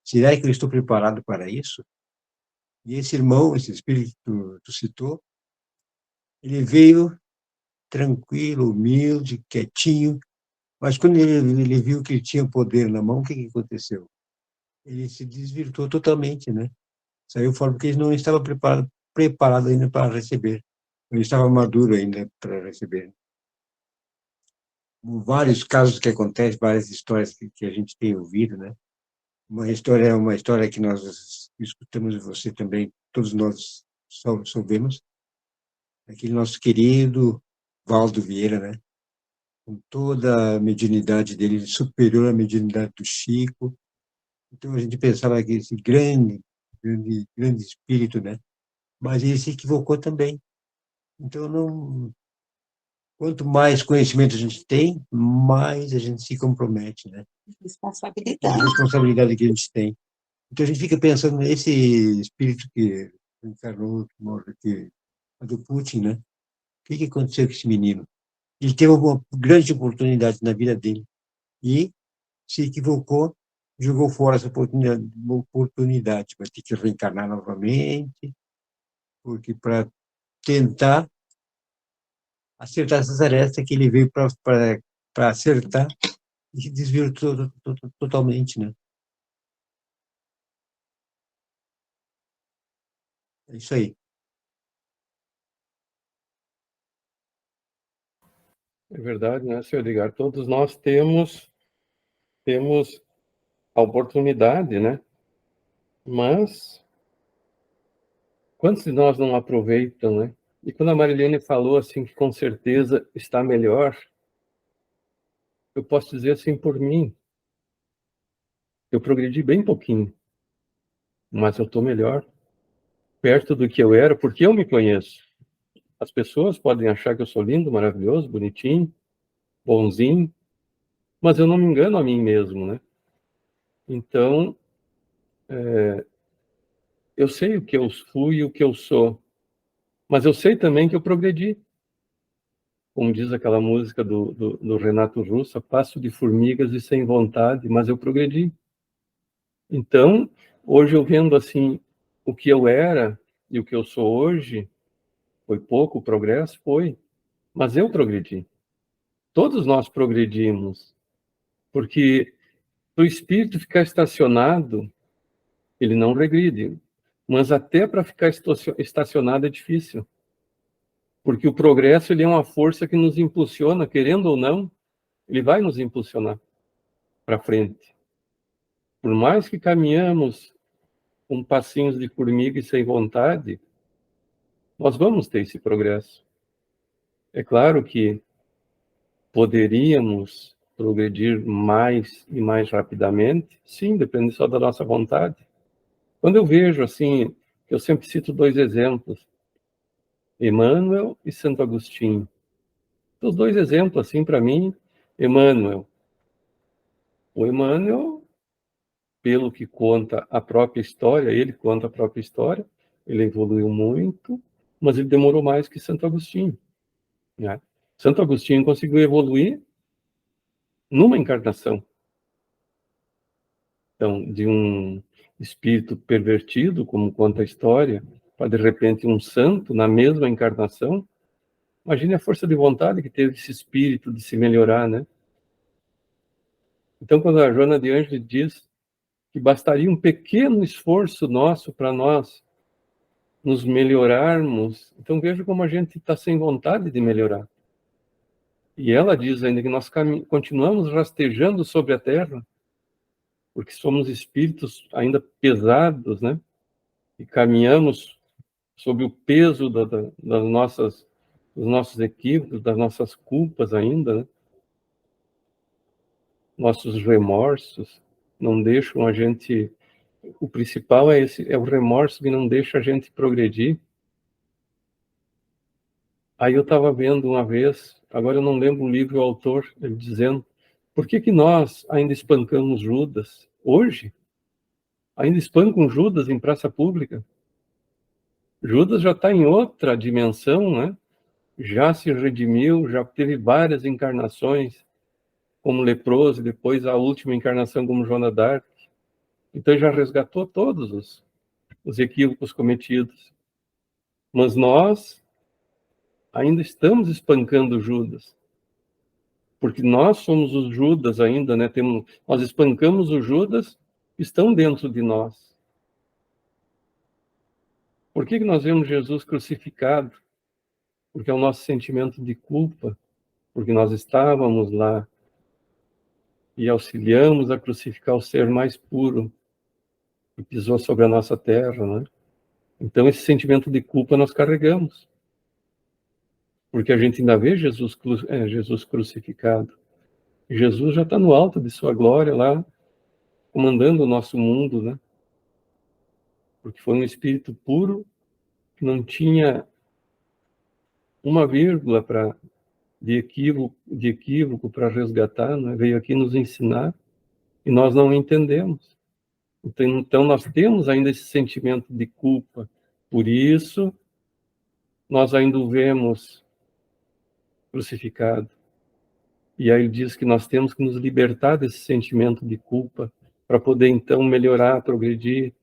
S4: Será que eu estou preparado para isso? E esse irmão, esse espírito que tu citou, ele veio tranquilo, humilde, quietinho, mas quando ele viu que ele tinha poder na mão, o que aconteceu? Ele se desvirtuou totalmente, né? Saiu fora porque ele não estava preparado ainda para receber. Ele estava maduro ainda para receber. Vários casos que acontecem, várias histórias que a gente tem ouvido, né? Uma história que nós escutamos, você também, todos nós soubemos, aquele nosso querido Valdo Vieira, né? Com toda a mediunidade dele, superior à mediunidade do Chico. Então a gente pensava que esse grande espírito, né? Mas ele se equivocou também. Então quanto mais conhecimento a gente tem, mais a gente se compromete, né?
S3: Responsabilidade.
S4: A responsabilidade que a gente tem. Então a gente fica pensando nesse espírito que encarnou, que morre aqui, do Putin, né? O que aconteceu com esse menino? Ele teve uma grande oportunidade na vida dele e se equivocou, jogou fora essa oportunidade, vai ter que reencarnar novamente, porque para tentar acertar essas arestas que ele veio para acertar e se desvirtuou totalmente, né? É isso aí.
S1: É verdade, né, senhor Edgar? Todos nós temos a oportunidade, né? Mas quantos de nós não aproveitam, né? E quando a Marilene falou assim que com certeza está melhor, eu posso dizer assim por mim, eu progredi bem pouquinho, mas eu estou melhor, perto do que eu era, porque eu me conheço. As pessoas podem achar que eu sou lindo, maravilhoso, bonitinho, bonzinho, mas eu não me engano a mim mesmo, né? Então, eu sei o que eu fui e o que eu sou. Mas eu sei também que eu progredi. Como diz aquela música do Renato Russo, passo de formigas e sem vontade, mas eu progredi. Então, hoje eu vendo assim, o que eu era e o que eu sou hoje, foi pouco o progresso? Foi. Mas eu progredi. Todos nós progredimos. Porque o espírito ficar estacionado, ele não regride. Mas até para ficar estacionado é difícil. Porque o progresso ele é uma força que nos impulsiona, querendo ou não, ele vai nos impulsionar para frente. Por mais que caminhamos com passinhos de formiga e sem vontade, nós vamos ter esse progresso. É claro que poderíamos progredir mais e mais rapidamente, sim, depende só da nossa vontade. Quando eu vejo assim, eu sempre cito 2 exemplos, Emmanuel e Santo Agostinho. Os 2 exemplos, assim, para mim, Emmanuel. O Emmanuel, pelo que conta a própria história, ele conta a própria história, ele evoluiu muito, mas ele demorou mais que Santo Agostinho, né? Santo Agostinho conseguiu evoluir numa encarnação. Então, de um espírito pervertido, como conta a história, para de repente um santo na mesma encarnação. Imagine a força de vontade que teve esse espírito de se melhorar, né? Então, quando a Joana de Ângeles diz que bastaria um pequeno esforço nosso para nós nos melhorarmos, então veja como a gente está sem vontade de melhorar. E ela diz ainda que nós continuamos rastejando sobre a terra, porque somos espíritos ainda pesados, né? E caminhamos sob o peso dos nossos equívocos, das nossas culpas ainda, né? Nossos remorsos não deixam a gente... O principal é o remorso que não deixa a gente progredir. Aí eu estava vendo uma vez, agora eu não lembro o livro e o autor, ele dizendo, por que nós ainda espancamos Judas hoje? Ainda espancam Judas em praça pública? Judas já está em outra dimensão, né? Já se redimiu, já teve várias encarnações como leproso, depois a última encarnação como Joana d'Arc. Então já resgatou todos os equívocos cometidos. Mas nós ainda estamos espancando Judas. Porque nós somos os Judas ainda, né? Nós espancamos os Judas que estão dentro de nós. Por que nós vemos Jesus crucificado? Porque é o nosso sentimento de culpa, porque nós estávamos lá e auxiliamos a crucificar o ser mais puro que pisou sobre a nossa terra, né? Então esse sentimento de culpa nós carregamos, porque a gente ainda vê Jesus crucificado. Jesus já está no alto de sua glória lá, comandando o nosso mundo, né? Porque foi um espírito puro que não tinha uma vírgula de equívoco para resgatar, né? Veio aqui nos ensinar e nós não entendemos. Então nós temos ainda esse sentimento de culpa. Por isso, nós ainda o vemos crucificado. E aí ele diz que nós temos que nos libertar desse sentimento de culpa para poder então melhorar, progredir,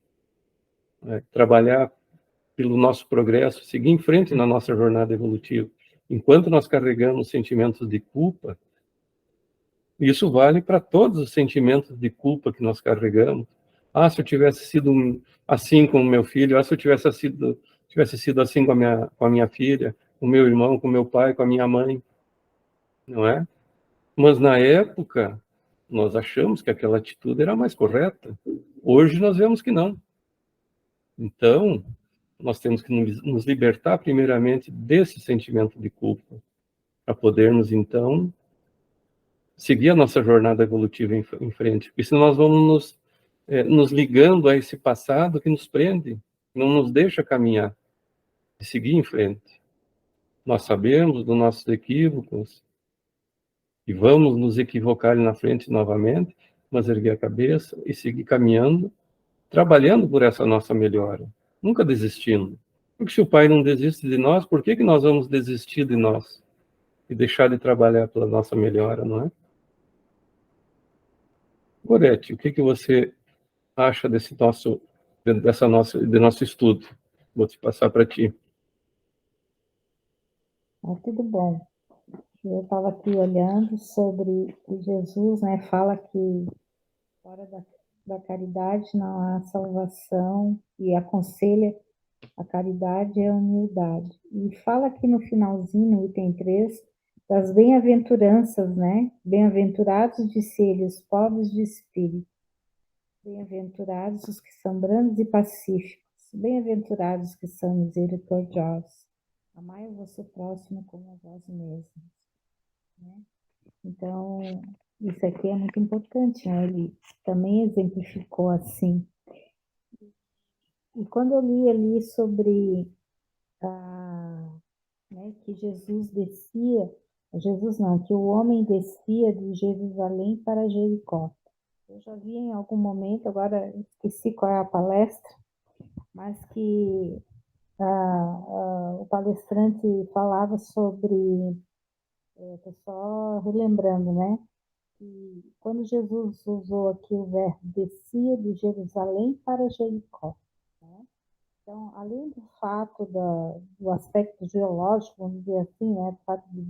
S1: né? Trabalhar pelo nosso progresso, seguir em frente na nossa jornada evolutiva. Enquanto nós carregamos sentimentos de culpa, isso vale para todos os sentimentos de culpa que nós carregamos. Ah, se eu tivesse sido assim com o meu filho, ah, se eu tivesse sido assim com a minha filha, com o meu irmão, com o meu pai, com a minha mãe, não é? Mas na época, nós achamos que aquela atitude era mais correta. Hoje nós vemos que não. Então, nós temos que nos libertar primeiramente desse sentimento de culpa, para podermos então seguir a nossa jornada evolutiva em frente. Porque senão nós vamos nos ligando a esse passado que nos prende, não nos deixa caminhar e seguir em frente. Nós sabemos dos nossos equívocos e vamos nos equivocar ali na frente novamente, mas erguer a cabeça e seguir caminhando, trabalhando por essa nossa melhora, nunca desistindo. Porque se o Pai não desiste de nós, por que nós vamos desistir de nós e deixar de trabalhar pela nossa melhora, não é? Gorete, o que você acha desse nosso estudo? Vou te passar para ti.
S5: Tudo bom. Eu estava aqui olhando sobre o Jesus, né? Fala que fora da caridade não há salvação e aconselha a caridade e a humildade. E fala aqui no finalzinho, no item 3, das bem-aventuranças, né? Bem-aventurados, disse ele, os pobres de espírito. Bem-aventurados os que são brandos e pacíficos. Bem-aventurados os que são misericordiosos. Amai o vosso próximo como a vós mesmos. Né? Então, isso aqui é muito importante, né? Ele também exemplificou assim. E quando eu li ali sobre né, que Jesus descia, Jesus não, que o homem descia de Jerusalém para Jericó. Eu já vi em algum momento, agora esqueci qual é a palestra, mas que o palestrante falava sobre, estou só relembrando, né? Que quando Jesus usou aqui o verbo descia de Jerusalém para Jericó. Né? Então, além do fato do aspecto geológico, vamos dizer assim, né? Do fato de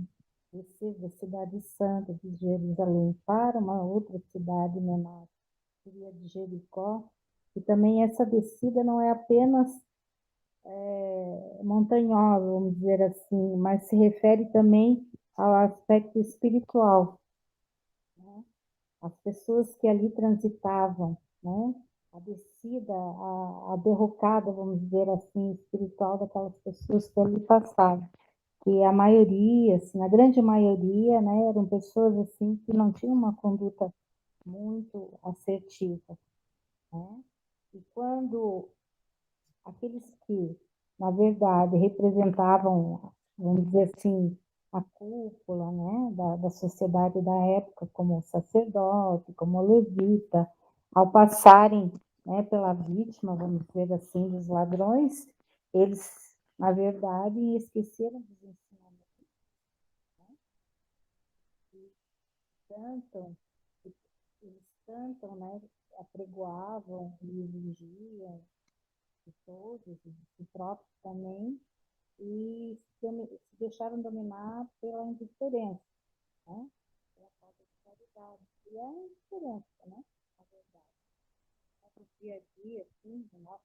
S5: descer da cidade santa de Jerusalém para uma outra cidade menor, seria de Jericó, e também essa descida não é apenas montanhosa, vamos dizer assim, mas se refere também ao aspecto espiritual. Né? As pessoas que ali transitavam, né? A descida, a derrocada, vamos dizer assim, espiritual daquelas pessoas que ali passavam. Que a maioria, assim, a grande maioria, né, eram pessoas assim que não tinham uma conduta muito assertiva. Né? E quando aqueles que, na verdade, representavam, vamos dizer assim, a cúpula, né, da sociedade da época, como o sacerdote, como o levita, ao passarem, né, pela vítima, vamos dizer assim, dos ladrões, eles, na verdade, esqueceram dos ensinamentos. Né? Eles cantam, né, apregoavam e exigiam de todos, de si próprios também, e se deixaram dominar pela indiferença, né? Pela falta de caridade. E é uma indiferença, né? Na verdade. No dia a dia, assim, no nosso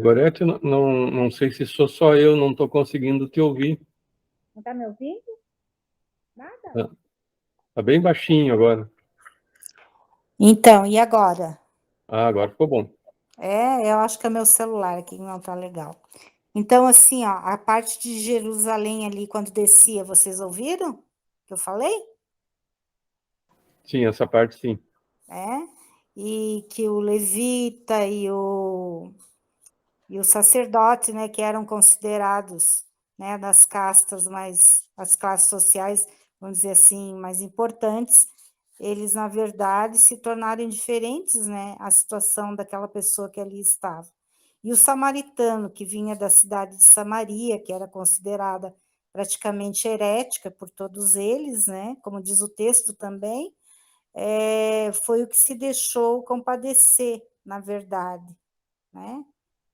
S1: Gorete, não sei se sou só eu, não estou conseguindo te ouvir.
S5: Não está me ouvindo? Nada?
S1: Está bem baixinho agora.
S5: Então, e agora?
S1: Agora ficou bom.
S5: Eu acho que é meu celular aqui que não está legal. Então, assim, ó, a parte de Jerusalém ali, quando descia, vocês ouviram que eu falei?
S1: Sim, essa parte sim.
S5: E que o levita e o sacerdote, né, que eram considerados, né, das castas mais, as classes sociais, vamos dizer assim, mais importantes, eles, na verdade, se tornaram indiferentes, né, à situação daquela pessoa que ali estava. E o samaritano, que vinha da cidade de Samaria, que era considerada praticamente herética por todos eles, né, como diz o texto também, foi o que se deixou compadecer, na verdade, né,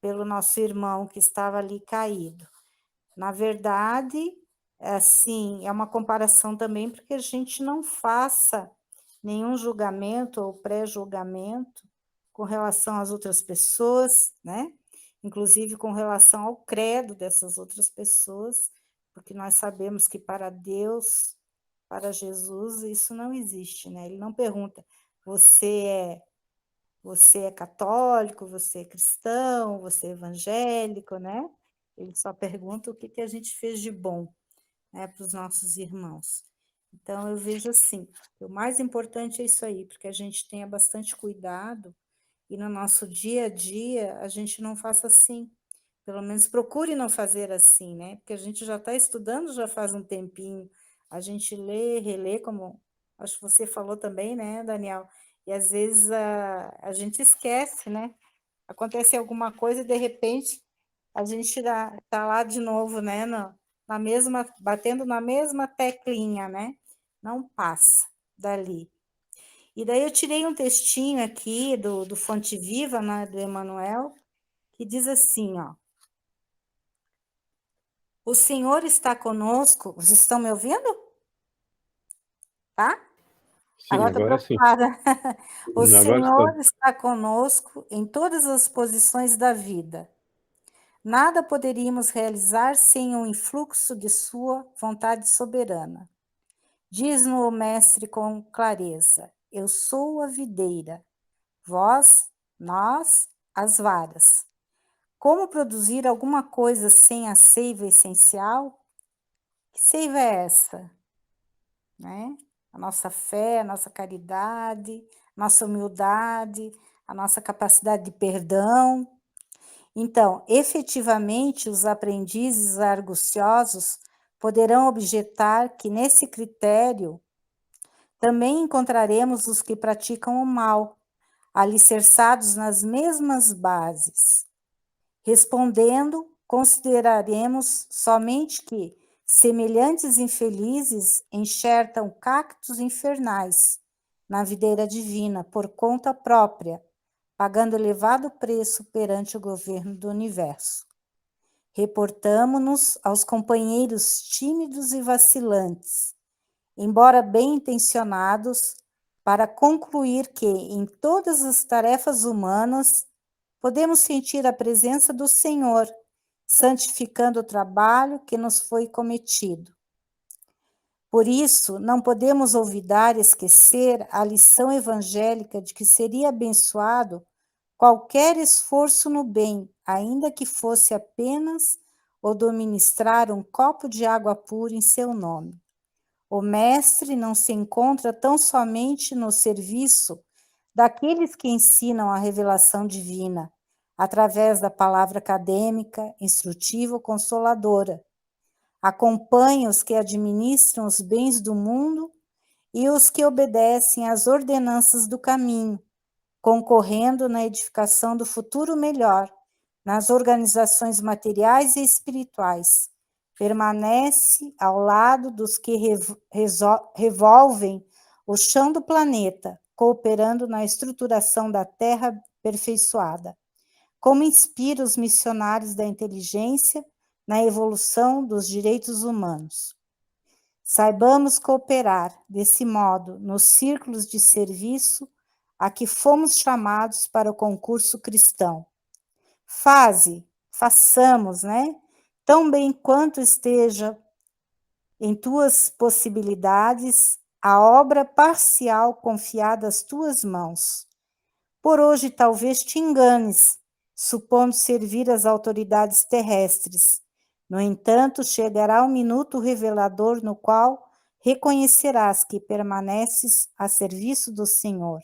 S5: pelo nosso irmão que estava ali caído. Na verdade, assim, é uma comparação também para que a gente não faça nenhum julgamento ou pré-julgamento com relação às outras pessoas, né? Inclusive com relação ao credo dessas outras pessoas, porque nós sabemos que para Deus, para Jesus, isso não existe, né? Ele não pergunta, você é católico, você é cristão, você é evangélico, né? Ele só pergunta o que a gente fez de bom, né, para os nossos irmãos. Então, eu vejo assim, o mais importante é isso aí, porque a gente tenha bastante cuidado e no nosso dia a dia a gente não faça assim. Pelo menos procure não fazer assim, né? Porque a gente já está estudando já faz um tempinho, a gente lê, relê, como acho que você falou também, né, Daniel? E às vezes a gente esquece, né? acontece alguma coisa e, de repente, a gente está lá de novo, né? Na mesma, batendo na mesma teclinha, né? Não passa dali. E daí eu tirei um textinho aqui do Fonte Viva, né, do Emmanuel, que diz assim, ó. O Senhor está conosco. Vocês estão me ouvindo? Tá?
S1: Sim,
S5: Agora estou
S1: agora sim.
S5: preocupada. O
S1: Agora
S5: Senhor
S1: está.
S5: está conosco em todas as posições da vida. Nada poderíamos realizar sem um influxo de sua vontade soberana. Diz-nos o Mestre com clareza: eu sou a videira, vós, nós, as varas. Como produzir alguma coisa sem a seiva essencial? Que seiva é essa? Né? A nossa fé, a nossa caridade, nossa humildade, a nossa capacidade de perdão. Então, efetivamente, os aprendizes arguciosos poderão objetar que nesse critério também encontraremos os que praticam o mal, alicerçados nas mesmas bases. Respondendo, consideraremos somente que semelhantes infelizes enxertam cactos infernais na videira divina por conta própria, pagando elevado preço perante o governo do universo. Reportamo-nos aos companheiros tímidos e vacilantes, embora bem intencionados, para concluir que, em todas as tarefas humanas, podemos sentir a presença do Senhor, santificando o trabalho que nos foi cometido. Por isso, não podemos olvidar e esquecer a lição evangélica de que seria abençoado qualquer esforço no bem, ainda que fosse apenas o de ministrar um copo de água pura em seu nome. O Mestre não se encontra tão somente no serviço daqueles que ensinam a revelação divina, através da palavra acadêmica, instrutiva ou consoladora. Acompanha os que administram os bens do mundo e os que obedecem às ordenanças do caminho, concorrendo na edificação do futuro melhor, nas organizações materiais e espirituais. Permanece ao lado dos que revolvem o chão do planeta, cooperando na estruturação da Terra aperfeiçoada. Como inspira os missionários da inteligência na evolução dos direitos humanos. Saibamos cooperar, desse modo, nos círculos de serviço a que fomos chamados para o concurso cristão. Façamos, né? Tão bem quanto esteja em tuas possibilidades, a obra parcial confiada às tuas mãos. Por hoje talvez te enganes, supondo servir as autoridades terrestres. No entanto, chegará o minuto revelador no qual reconhecerás que permaneces a serviço do Senhor.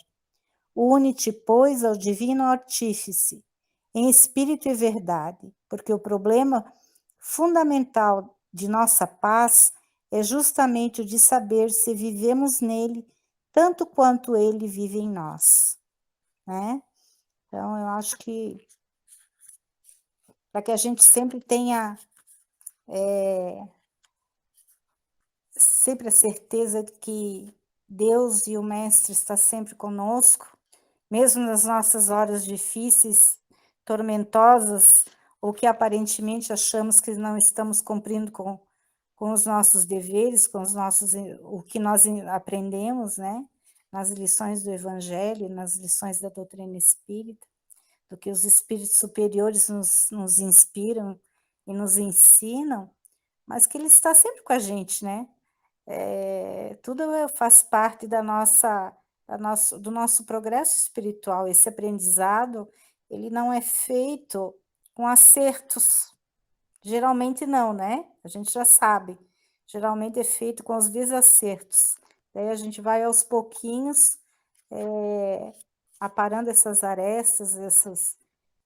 S5: Une-te, pois, ao divino artífice, em espírito e verdade, porque o problema fundamental de nossa paz é justamente o de saber se vivemos nele tanto quanto ele vive em nós, né? Então, eu acho que para que a gente sempre tenha sempre a certeza de que Deus e o Mestre está sempre conosco, mesmo nas nossas horas difíceis, tormentosas, ou que aparentemente achamos que não estamos cumprindo com os nossos deveres, com o que nós aprendemos, né? Nas lições do Evangelho, nas lições da doutrina espírita, do que os espíritos superiores nos inspiram e nos ensinam, mas que ele está sempre com a gente, né? Tudo faz parte do nosso progresso espiritual. Esse aprendizado, ele não é feito com acertos. Geralmente não, né? A gente já sabe. Geralmente é feito com os desacertos. Daí a gente vai aos pouquinhos aparando essas arestas,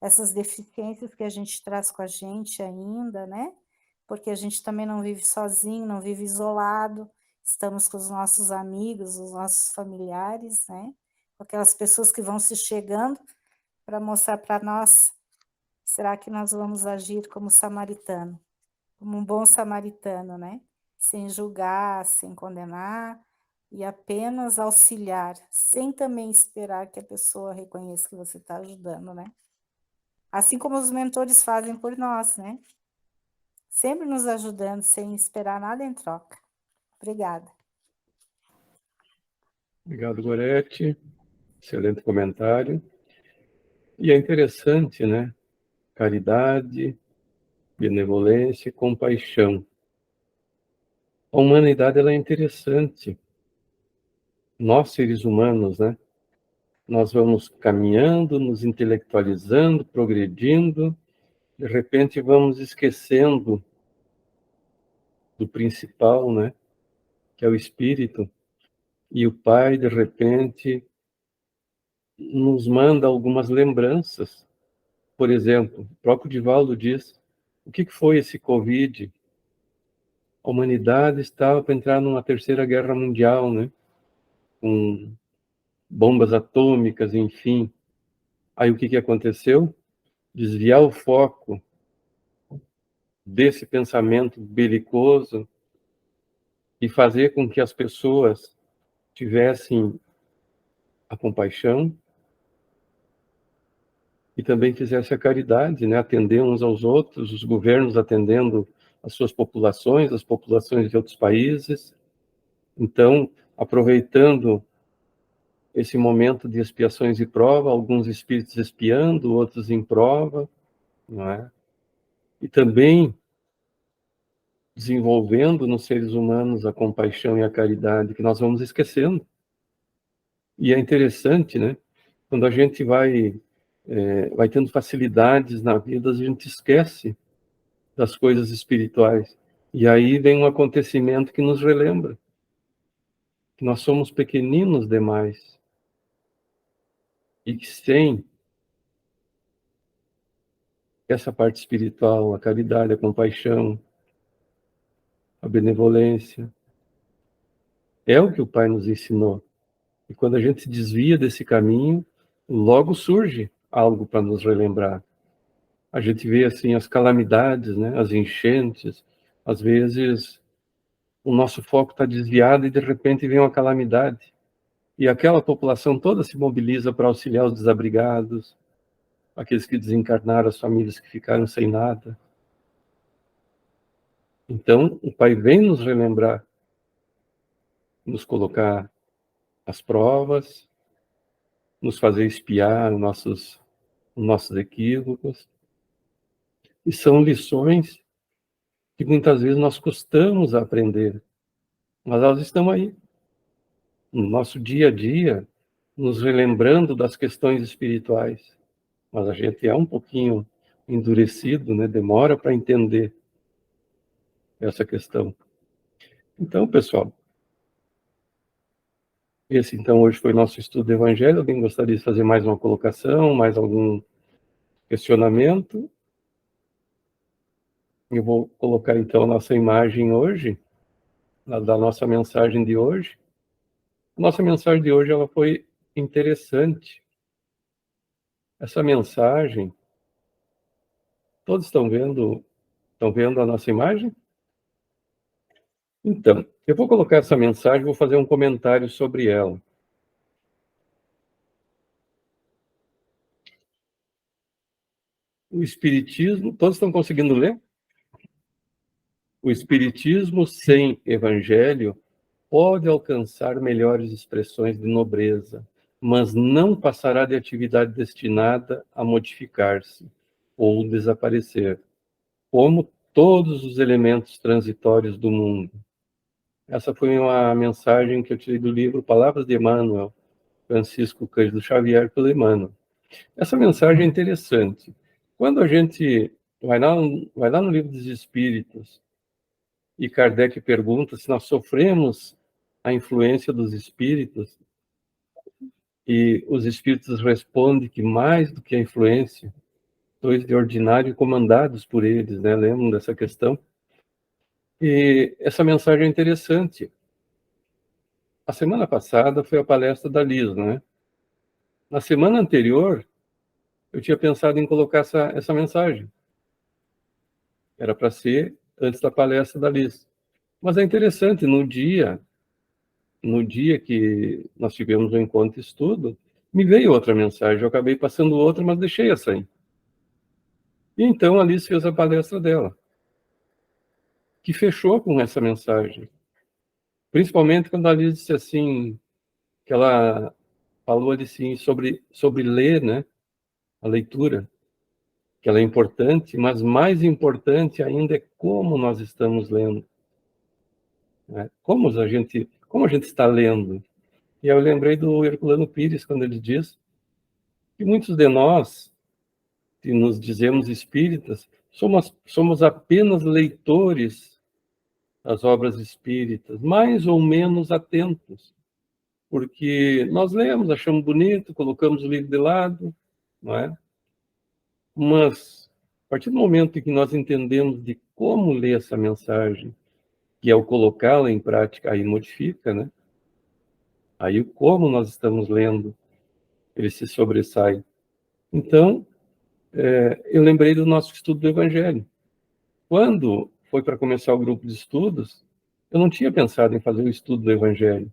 S5: essas deficiências que a gente traz com a gente ainda, né? Porque a gente também não vive sozinho, não vive isolado, estamos com os nossos amigos, os nossos familiares, né? Com aquelas pessoas que vão se chegando para mostrar para nós, será que nós vamos agir como samaritano, como um bom samaritano, né? Sem julgar, sem condenar, e apenas auxiliar, sem também esperar que a pessoa reconheça que você está ajudando, né? Assim como os mentores fazem por nós, né? Sempre nos ajudando, sem esperar nada em troca. Obrigada.
S1: Obrigado, Gorete. Excelente comentário. E é interessante, né? Caridade, benevolência e compaixão. A humanidade, ela é interessante. Nós, seres humanos, né? Nós vamos caminhando, nos intelectualizando, progredindo, de repente vamos esquecendo do principal, né? Que é o espírito. E o Pai, de repente, nos manda algumas lembranças. Por exemplo, o próprio Divaldo diz, o que foi esse Covid? A humanidade estava para entrar numa terceira guerra mundial, né? Com bombas atômicas, enfim. Aí o que aconteceu? Desviar o foco desse pensamento belicoso e fazer com que as pessoas tivessem a compaixão e também fizessem a caridade, né? Atender uns aos outros, os governos atendendo as suas populações, as populações de outros países. Então, aproveitando esse momento de expiações e prova, alguns espíritos expiando, outros em prova, não é? E também desenvolvendo nos seres humanos a compaixão e a caridade, que nós vamos esquecendo. E é interessante, né? Quando a gente vai tendo facilidades na vida, a gente esquece das coisas espirituais. E aí vem um acontecimento que nos relembra que nós somos pequeninos demais e que sem essa parte espiritual, a caridade, a compaixão, a benevolência, é o que o Pai nos ensinou. E quando a gente se desvia desse caminho, logo surge algo para nos relembrar. A gente vê assim as calamidades, né, as enchentes, às vezes o nosso foco está desviado e de repente vem uma calamidade. E aquela população toda se mobiliza para auxiliar os desabrigados, aqueles que desencarnaram, as famílias que ficaram sem nada. Então, o Pai vem nos relembrar, nos colocar as provas, nos fazer espiar nossos equívocos. E são lições que muitas vezes nós custamos aprender, mas elas estão aí, no nosso dia a dia, nos relembrando das questões espirituais. Mas a gente é um pouquinho endurecido, né? Demora para entender essa questão. Então, pessoal, esse então hoje foi nosso estudo do Evangelho. Alguém gostaria de fazer mais uma colocação, mais algum questionamento? Eu vou colocar então a nossa imagem hoje, da nossa mensagem de hoje. A nossa mensagem de hoje ela foi interessante. Essa mensagem, todos estão vendo a nossa imagem? Então, eu vou colocar essa mensagem, vou fazer um comentário sobre ela. O Espiritismo, todos estão conseguindo ler? O Espiritismo sem Evangelho pode alcançar melhores expressões de nobreza, mas não passará de atividade destinada a modificar-se ou desaparecer, como todos os elementos transitórios do mundo. Essa foi uma mensagem que eu tirei do livro Palavras de Emmanuel, Francisco Cândido Xavier, pelo Emmanuel. Essa mensagem é interessante. Quando a gente vai lá no Livro dos Espíritos e Kardec pergunta se nós sofremos a influência dos espíritos, e os espíritos respondem que mais do que a influência, sois de ordinário comandados por eles, né? Lembram dessa questão? E essa mensagem é interessante. A semana passada foi a palestra da Liz, né? Na semana anterior, eu tinha pensado em colocar essa mensagem. Era para ser antes da palestra da Liz. Mas é interessante, no dia que nós tivemos o encontro e estudo, me veio outra mensagem. Eu acabei passando outra, mas deixei essa aí. E então a Liz fez a palestra dela, que fechou com essa mensagem. Principalmente quando a Liz disse assim, que ela falou assim sobre ler, né? A leitura, que ela é importante, mas mais importante ainda é como nós estamos lendo, né? Como a gente está lendo. E eu lembrei do Herculano Pires, quando ele diz que muitos de nós, que nos dizemos espíritas, somos apenas leitores das obras espíritas, mais ou menos atentos, porque nós lemos, achamos bonito, colocamos o livro de lado, não é? Mas, a partir do momento em que nós entendemos de como ler essa mensagem, que ao colocá-la em prática, aí modifica, né? Aí como nós estamos lendo, ele se sobressai. Então, eu lembrei do nosso estudo do Evangelho. Quando foi para começar o grupo de estudos, eu não tinha pensado em fazer o estudo do Evangelho.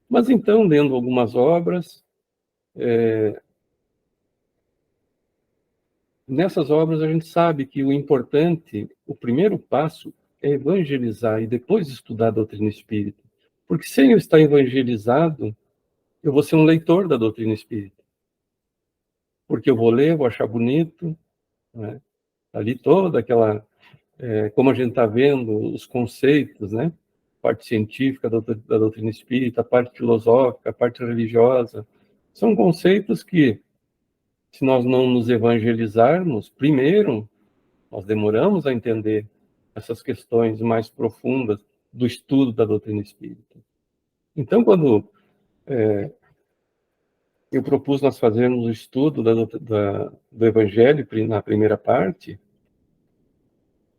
S1: Mas então, lendo algumas obras, nessas obras a gente sabe que o importante, o primeiro passo é evangelizar e depois estudar a doutrina espírita. Porque sem eu estar evangelizado, eu vou ser um leitor da doutrina espírita. Porque eu vou ler, vou achar bonito, né? Ali toda aquela, como a gente está vendo, os conceitos, né? A parte científica da doutrina espírita, a parte filosófica, a parte religiosa, são conceitos que, se nós não nos evangelizarmos, primeiro, nós demoramos a entender essas questões mais profundas do estudo da doutrina espírita. Então, quando eu propus nós fazermos o estudo do Evangelho na primeira parte,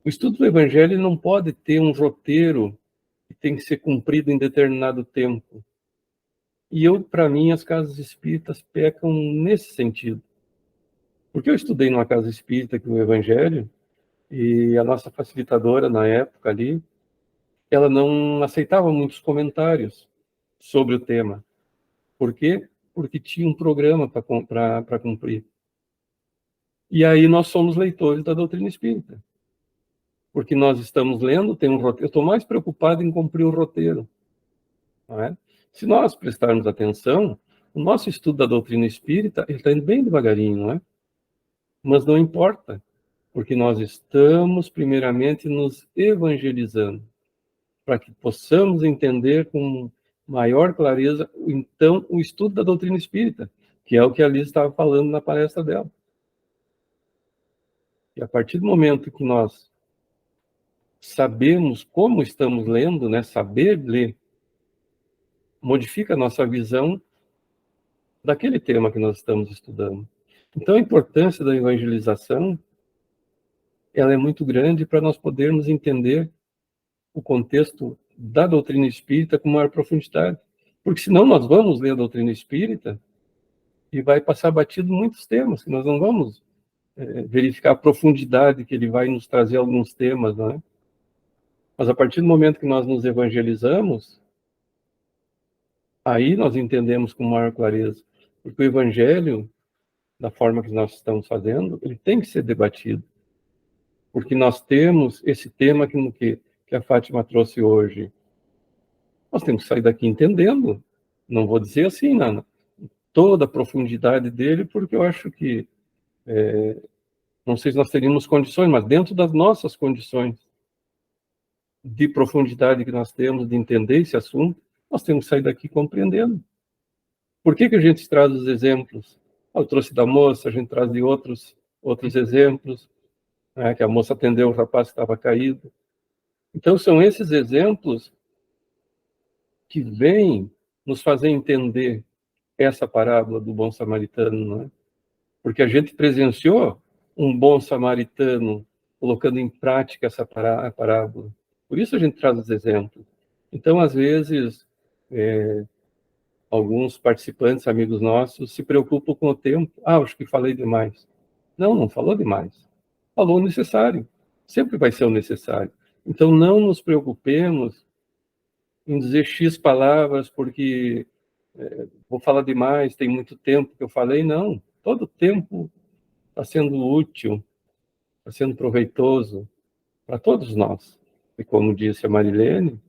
S1: o estudo do Evangelho não pode ter um roteiro que tem que ser cumprido em determinado tempo. E para mim, as casas espíritas pecam nesse sentido. Porque eu estudei numa casa espírita que o Evangelho, e a nossa facilitadora na época ali, ela não aceitava muitos comentários sobre o tema. Por quê? Porque tinha um programa para cumprir. E aí nós somos leitores da doutrina espírita. Porque nós estamos lendo, tem um roteiro. Eu estou mais preocupado em cumprir o roteiro. Não é? Se nós prestarmos atenção, o nosso estudo da doutrina espírita ele está indo bem devagarinho, não é? Mas não importa, porque nós estamos, primeiramente, nos evangelizando, para que possamos entender com maior clareza, então, o estudo da doutrina espírita, que é o que a Liz estava falando na palestra dela. E a partir do momento que nós sabemos como estamos lendo, né, saber ler, modifica a nossa visão daquele tema que nós estamos estudando. Então, a importância da evangelização, ela é muito grande para nós podermos entender o contexto da doutrina espírita com maior profundidade. Porque senão nós vamos ler a doutrina espírita e vai passar batido muitos temas, que nós não vamos verificar a profundidade que ele vai nos trazer alguns temas, não é? Mas a partir do momento que nós nos evangelizamos, aí nós entendemos com maior clareza. Porque o evangelho, da forma que nós estamos fazendo, ele tem que ser debatido. Porque nós temos esse tema que a Fátima trouxe hoje. Nós temos que sair daqui entendendo. Não vou dizer assim, não, toda a profundidade dele, porque eu acho que, não sei se nós teríamos condições, mas dentro das nossas condições de profundidade que nós temos, de entender esse assunto, nós temos que sair daqui compreendendo. Por que a gente traz os exemplos? Eu trouxe da moça, a gente traz de outros exemplos, né, que a moça atendeu o rapaz que estava caído. Então, são esses exemplos que vêm nos fazer entender essa parábola do bom samaritano, não é? Porque a gente presenciou um bom samaritano colocando em prática essa parábola. Por isso a gente traz os exemplos. Então, às vezes, alguns participantes, amigos nossos, se preocupam com o tempo. Acho que falei demais. Não falou demais. Falou o necessário. Sempre vai ser o necessário. Então, não nos preocupemos em dizer X palavras, porque vou falar demais, tem muito tempo que eu falei. Não, todo tempo está sendo útil, está sendo proveitoso para todos nós. E como disse a Marilene,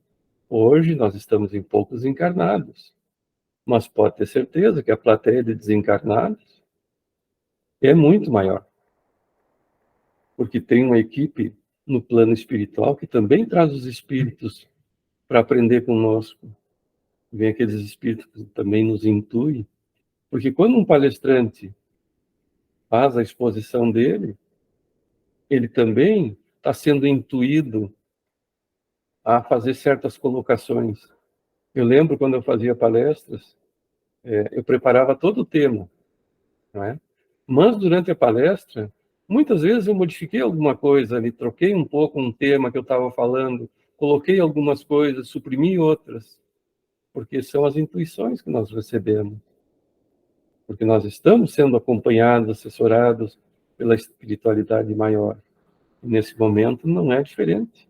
S1: hoje nós estamos em poucos encarnados, mas pode ter certeza que a plateia de desencarnados é muito maior, porque tem uma equipe no plano espiritual que também traz os espíritos para aprender conosco. Vem aqueles espíritos que também nos intuem, porque quando um palestrante faz a exposição dele, ele também está sendo intuído a fazer certas colocações. Eu lembro quando eu fazia palestras, eu preparava todo o tema, não é? Mas durante a palestra, muitas vezes eu modifiquei alguma coisa ali, troquei um pouco um tema que eu estava falando, coloquei algumas coisas, suprimi outras, porque são as intuições que nós recebemos. Porque nós estamos sendo acompanhados, assessorados pela espiritualidade maior. E nesse momento não é diferente.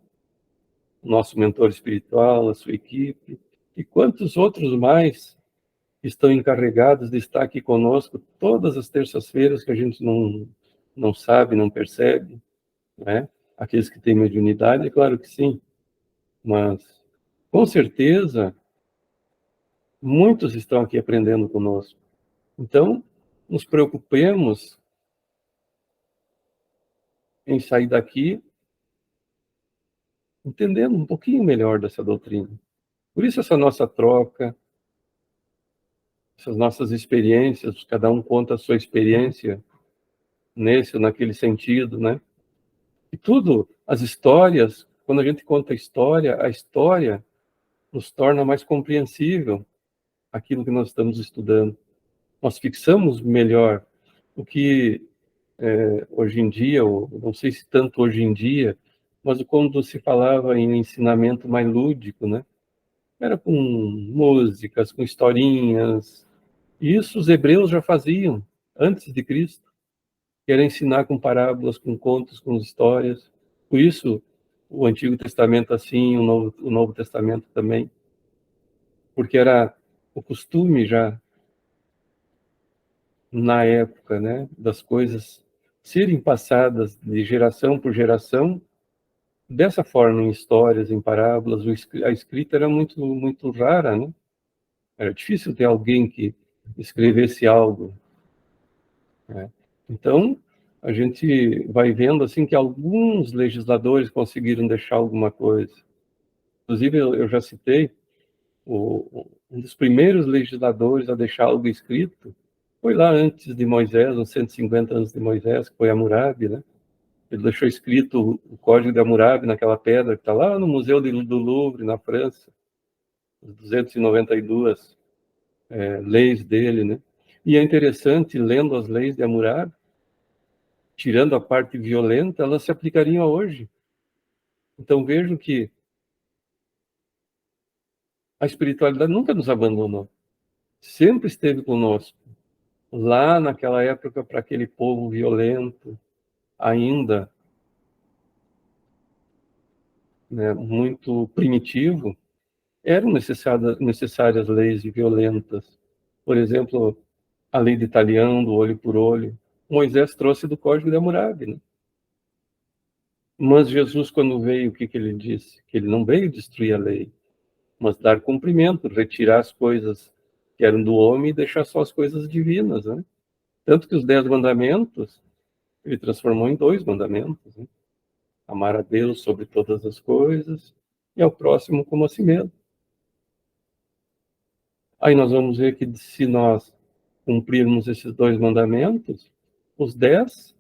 S1: O nosso mentor espiritual, a sua equipe, e quantos outros mais estão encarregados de estar aqui conosco todas as terças-feiras que a gente não sabe, não percebe, né? Aqueles que têm mediunidade, é claro que sim, mas com certeza muitos estão aqui aprendendo conosco. Então, nos preocupemos em sair daqui entendendo um pouquinho melhor dessa doutrina. Por isso essa nossa troca, essas nossas experiências, cada um conta a sua experiência nesse ou naquele sentido, né? E tudo, as histórias, quando a gente conta a história nos torna mais compreensível aquilo que nós estamos estudando. Nós fixamos melhor o que hoje em dia, ou não sei se tanto hoje em dia, mas quando se falava em ensinamento mais lúdico, né? Era com músicas, com historinhas. E isso os hebreus já faziam antes de Cristo, que era ensinar com parábolas, com contos, com histórias. Por isso o Antigo Testamento assim, o Novo Testamento também, porque era o costume já na época, né, das coisas serem passadas de geração por geração dessa forma, em histórias, em parábolas. A escrita era muito rara, né? Era difícil ter alguém que escrevesse algo, né? Então, a gente vai vendo assim que alguns legisladores conseguiram deixar alguma coisa. Inclusive, eu já citei, um dos primeiros legisladores a deixar algo escrito foi lá antes de Moisés, uns 150 anos de Moisés, que foi Hammurabi, né? Ele deixou escrito o Código de Hammurabi naquela pedra que está lá no Museu do Louvre, na França, as 292 leis dele, né? E é interessante, lendo as leis de Hammurabi, tirando a parte violenta, elas se aplicariam a hoje. Então vejam que a espiritualidade nunca nos abandonou, sempre esteve conosco. Lá naquela época, para aquele povo violento, ainda, né, muito primitivo, eram necessárias leis violentas. Por exemplo, a lei de Talião, do olho por olho. Moisés trouxe do Código de Hammurabi, né? Mas Jesus, quando veio, o que ele disse? Que ele não veio destruir a lei, mas dar cumprimento, retirar as coisas que eram do homem e deixar só as coisas divinas, né? Tanto que os 10 mandamentos, ele transformou em 2 mandamentos, né? Amar a Deus sobre todas as coisas e ao próximo como a si mesmo. Aí nós vamos ver que se nós cumprirmos esses 2 mandamentos, os 10,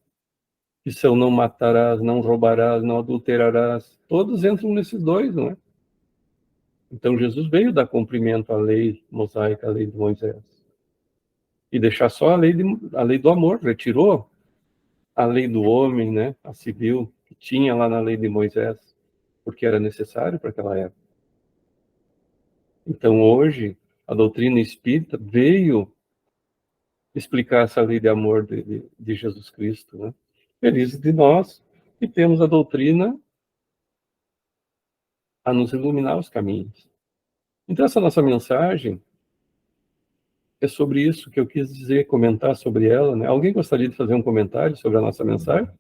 S1: que são não matarás, não roubarás, não adulterarás, todos entram nesses 2, não é? Então Jesus veio dar cumprimento à lei mosaica, à lei de Moisés. E deixar só a lei do amor, retirou a lei do homem, né, a civil, que tinha lá na lei de Moisés, porque era necessário para aquela época. Então hoje, a doutrina espírita veio explicar essa lei de amor de Jesus Cristo, né? Felizes de nós que temos a doutrina a nos iluminar os caminhos. Então, essa nossa mensagem é sobre isso que eu quis dizer, comentar sobre ela, né? Alguém gostaria de fazer um comentário sobre a nossa mensagem?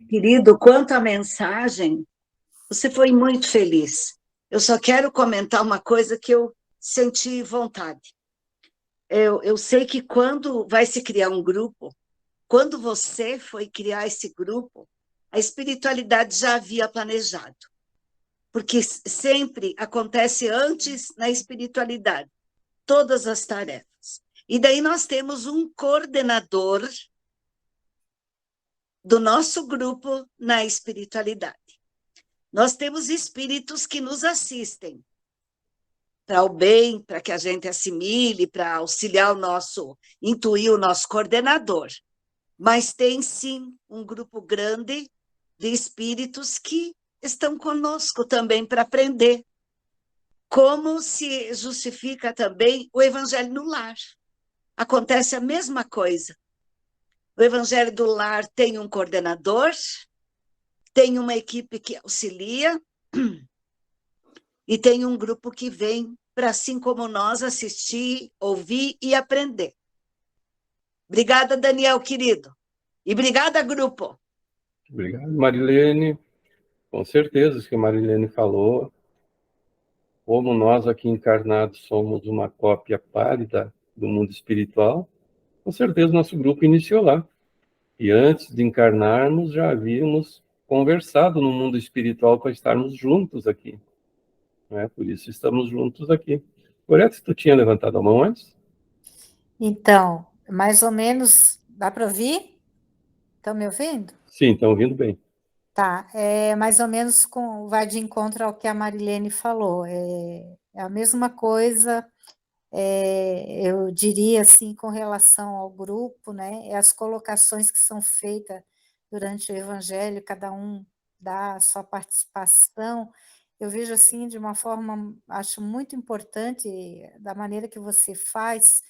S3: Querido, quanto à mensagem, você foi muito feliz. Eu só quero comentar uma coisa que eu senti vontade. Eu sei que quando vai se criar um grupo, quando você foi criar esse grupo, a espiritualidade já havia planejado. Porque sempre acontece antes na espiritualidade, todas as tarefas. E daí nós temos um coordenador do nosso grupo na espiritualidade. Nós temos espíritos que nos assistem para o bem, para que a gente assimile, para auxiliar o nosso, intuir o nosso coordenador. Mas tem sim um grupo grande de espíritos que estão conosco também para aprender. Como se justifica também o evangelho no lar. Acontece a mesma coisa. O evangelho do lar tem um coordenador, tem uma equipe que auxilia e tem um grupo que vem para, assim como nós, assistir, ouvir e aprender. Obrigada, Daniel, querido. E obrigada, grupo.
S1: Obrigado, Marilene. Com certeza, isso que a Marilene falou. Como nós aqui encarnados somos uma cópia pálida do mundo espiritual, com certeza nosso grupo iniciou lá. E antes de encarnarmos, já havíamos conversado no mundo espiritual para estarmos juntos aqui. Né? Por isso estamos juntos aqui. Gorete, tu tinha levantado a mão antes?
S5: Então, mais ou menos, dá para ouvir? Estão me ouvindo?
S1: Sim, estão ouvindo bem.
S5: Tá, mais ou menos vai de encontro ao que a Marilene falou. É a mesma coisa, eu diria assim, com relação ao grupo, né? As colocações que são feitas durante o Evangelho, cada um dá a sua participação. Eu vejo assim, de uma forma, acho muito importante, da maneira que você faz,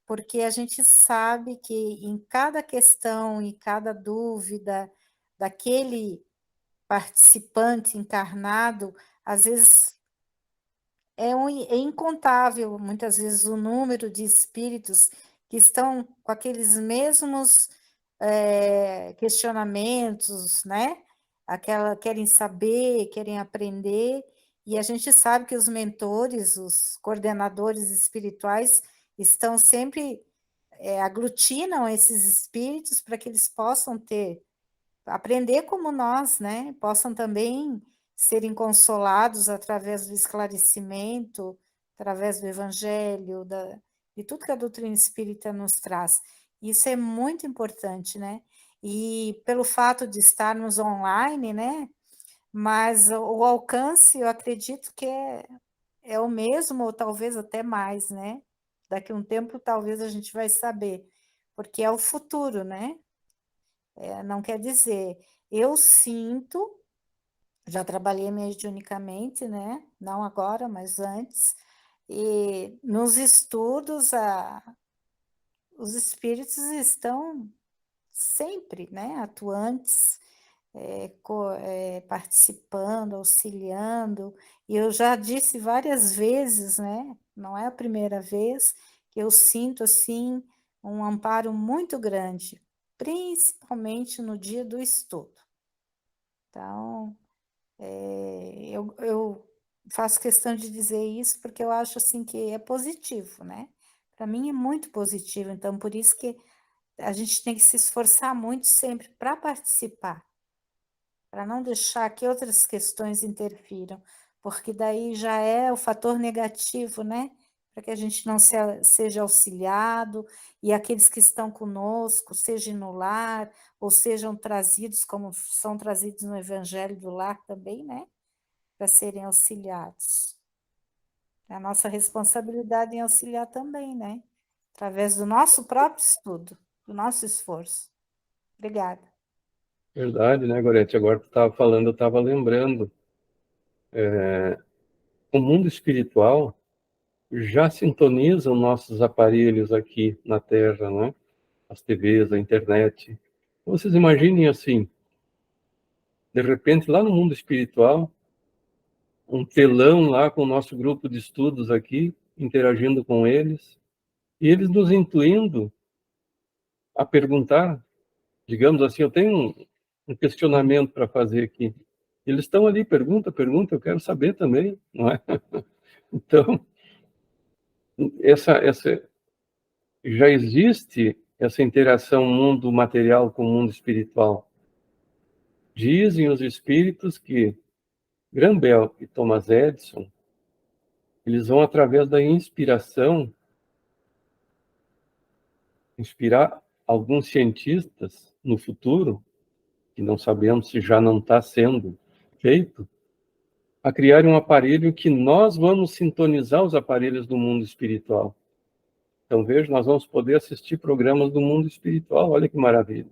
S5: porque a gente sabe que em cada questão, em cada dúvida daquele participante encarnado, às vezes é incontável, muitas vezes, o número de espíritos que estão com aqueles mesmos questionamentos, né? Querem saber, querem aprender, e a gente sabe que os mentores, os coordenadores espirituais, estão sempre, aglutinam esses espíritos para que eles possam aprender como nós, né? Possam também serem consolados através do esclarecimento, através do evangelho, de tudo que a doutrina espírita nos traz. Isso é muito importante, né? E pelo fato de estarmos online, né? Mas o alcance, eu acredito que é o mesmo, ou talvez até mais, né? Daqui a um tempo, talvez a gente vai saber, porque é o futuro, né? Não quer dizer, eu sinto, já trabalhei mediunicamente, né? Não agora, mas antes, e nos estudos os espíritos estão sempre, né, atuantes, participando, auxiliando, e eu já disse várias vezes, né? Não é a primeira vez que eu sinto assim um amparo muito grande, principalmente no dia do estudo. Então, eu faço questão de dizer isso porque eu acho assim que é positivo, né? Para mim é muito positivo, então por isso que a gente tem que se esforçar muito sempre para participar, para não deixar que outras questões interfiram, porque daí já é o fator negativo, né? Para que a gente não seja auxiliado e aqueles que estão conosco, sejam no lar, ou sejam trazidos, como são trazidos no Evangelho do Lar também, né? Para serem auxiliados. É a nossa responsabilidade em auxiliar também, né? Através do nosso próprio estudo, do nosso esforço. Obrigada.
S1: Verdade, né, Gorete? Agora tu estava falando, eu estava lembrando. O mundo espiritual, já sintonizam nossos aparelhos aqui na Terra, né? As TVs, a internet. Vocês imaginem assim, de repente, lá no mundo espiritual, um telão lá com o nosso grupo de estudos aqui, interagindo com eles, e eles nos intuindo a perguntar, digamos assim, eu tenho um questionamento para fazer aqui. Eles estão ali, pergunta, eu quero saber também, não é? Então, essa já existe essa interação mundo material com o mundo espiritual. Dizem os espíritos que Graham Bell e Thomas Edison, eles vão, através da inspiração, inspirar alguns cientistas no futuro, que não sabemos se já não está sendo feito, a criar um aparelho que nós vamos sintonizar os aparelhos do mundo espiritual. Então, veja, nós vamos poder assistir programas do mundo espiritual, olha que maravilha.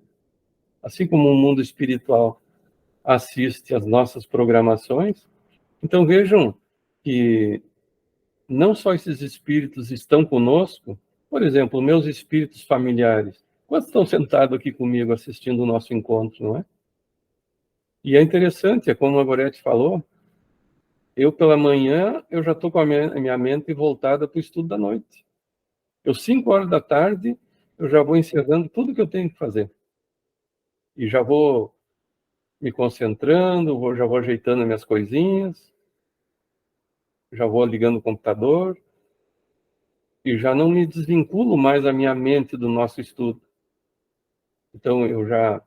S1: Assim como o mundo espiritual assiste às nossas programações, então vejam que não só esses espíritos estão conosco, por exemplo, meus espíritos familiares, quantos estão sentados aqui comigo assistindo o nosso encontro, não é? E é interessante, é como a Gorete falou, eu pela manhã, eu já estou com a minha mente voltada para o estudo da noite. Eu, 5 horas da tarde, eu já vou encerrando tudo que eu tenho que fazer. E já vou me concentrando, já vou ajeitando minhas coisinhas, já vou ligando o computador, e já não me desvinculo mais a minha mente do nosso estudo. Então, eu já...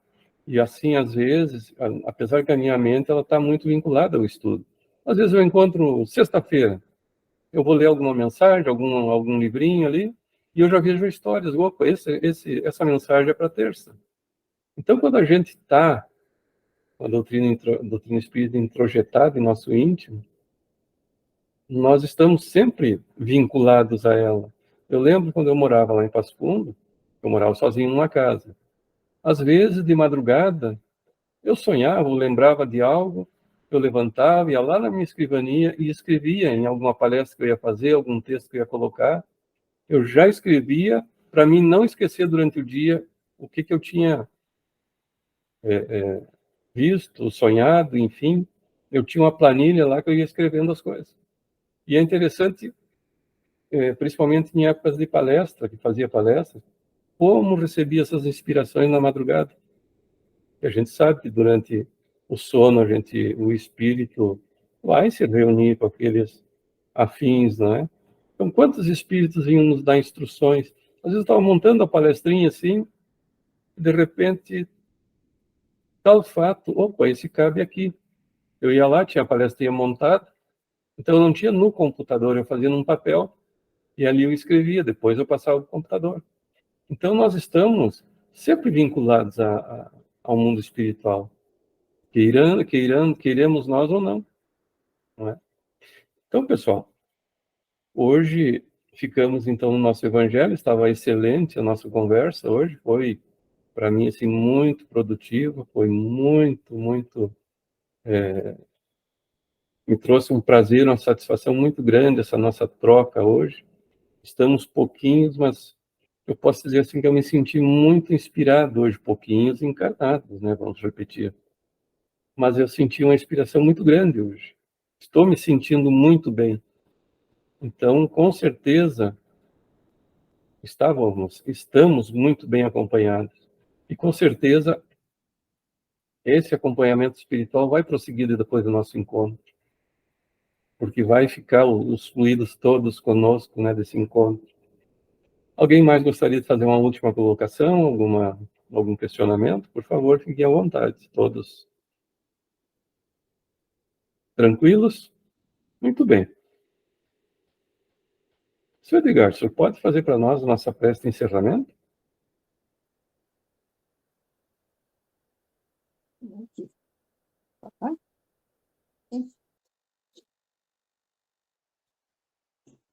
S1: E assim, às vezes, apesar que a minha mente está muito vinculada ao estudo. Às vezes eu encontro sexta-feira, eu vou ler alguma mensagem, algum livrinho ali, e eu já vejo histórias. Opa, essa mensagem é para terça. Então, quando a gente está com a doutrina espírita introjetada em nosso íntimo, nós estamos sempre vinculados a ela. Eu lembro quando eu morava lá em Passo Fundo, eu morava sozinho numa casa. Às vezes, de madrugada, eu sonhava, eu lembrava de algo, eu levantava, ia lá na minha escrivania e escrevia em alguma palestra que eu ia fazer, algum texto que eu ia colocar. Eu já escrevia para mim não esquecer durante o dia o que eu tinha visto, sonhado, enfim. Eu tinha uma planilha lá que eu ia escrevendo as coisas. E é interessante, principalmente em épocas de palestra, que fazia palestra, como recebia essas inspirações na madrugada. E a gente sabe que durante o sono, o espírito vai se reunir com aqueles afins, não é? Então, quantos espíritos iam nos dar instruções? Às vezes eu estava montando a palestrinha assim, e de repente, tal fato, opa, esse cabe aqui. Eu ia lá, tinha a palestrinha montada, então eu não tinha no computador, eu fazia num papel, e ali eu escrevia, depois eu passava para o computador. Então, nós estamos sempre vinculados ao mundo espiritual. Queiramos nós ou não, não é? Então, pessoal, hoje ficamos então no nosso evangelho, estava excelente a nossa conversa hoje, foi para mim assim muito produtiva, foi muito me trouxe um prazer, uma satisfação muito grande essa nossa troca hoje. Estamos pouquinhos, mas eu posso dizer assim que eu me senti muito inspirado hoje, pouquinhos encarnados, né, vamos repetir. Mas eu senti uma inspiração muito grande hoje. Estou me sentindo muito bem. Então, com certeza, estamos muito bem acompanhados. E com certeza, esse acompanhamento espiritual vai prosseguir depois do nosso encontro. Porque vai ficar os fluidos todos conosco, né, desse encontro. Alguém mais gostaria de fazer uma última colocação, algum questionamento? Por favor, fiquem à vontade, todos tranquilos? Muito bem. Senhor Edgar, o senhor pode fazer para nós a nossa prece de encerramento?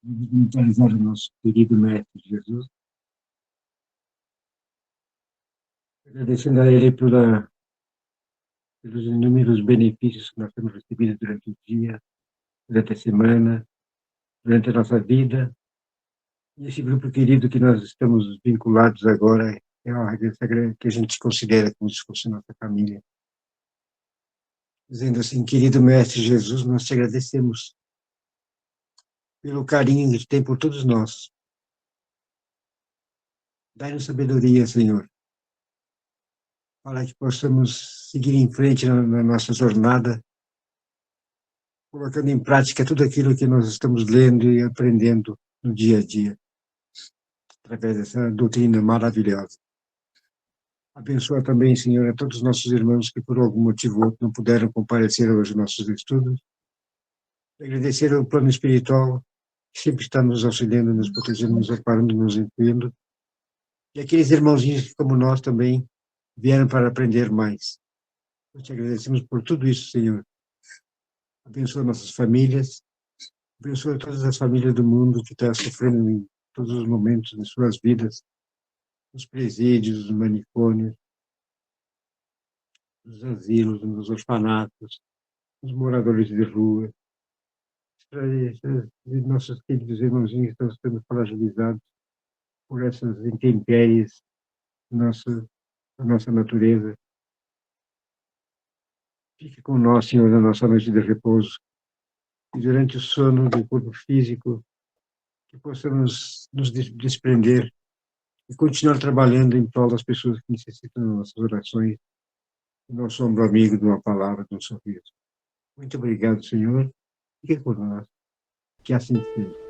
S4: Vamos mentalizar o nosso querido Mestre Jesus, agradecendo a Ele pelos inúmeros benefícios que nós temos recebido durante o dia, durante a semana, durante a nossa vida. E esse grupo querido que nós estamos vinculados agora é uma que a gente considera como se fosse nossa família. Dizendo assim, querido Mestre Jesus, nós te agradecemos pelo carinho que tem por todos nós. Dai-nos sabedoria, Senhor, para que possamos seguir em frente na nossa jornada, colocando em prática tudo aquilo que nós estamos lendo e aprendendo no dia a dia, através dessa doutrina maravilhosa. Abençoa também, Senhor, a todos os nossos irmãos que por algum motivo ou outro não puderam comparecer hoje aos nossos estudos. Agradecer ao plano espiritual, que sempre está nos auxiliando, nos protegendo, nos amparando, nos incluindo. E aqueles irmãozinhos que, como nós também, vieram para aprender mais. Nós te agradecemos por tudo isso, Senhor. Abençoa nossas famílias, abençoa todas as famílias do mundo que estão sofrendo em todos os momentos de suas vidas, nos presídios, nos manicômios, nos asilos, nos orfanatos, nos moradores de rua, nossos queridos irmãozinhos que estão sendo fragilizados por essas intempéries da nossa natureza. Fique com nós, Senhor, na nossa noite de repouso, e durante o sono do corpo físico, que possamos nos desprender e continuar trabalhando em prol das pessoas que necessitam das nossas orações, do nosso ombro amigo, de uma palavra, de um sorriso. Muito obrigado, Senhor. Fique por nós. Que assim seja.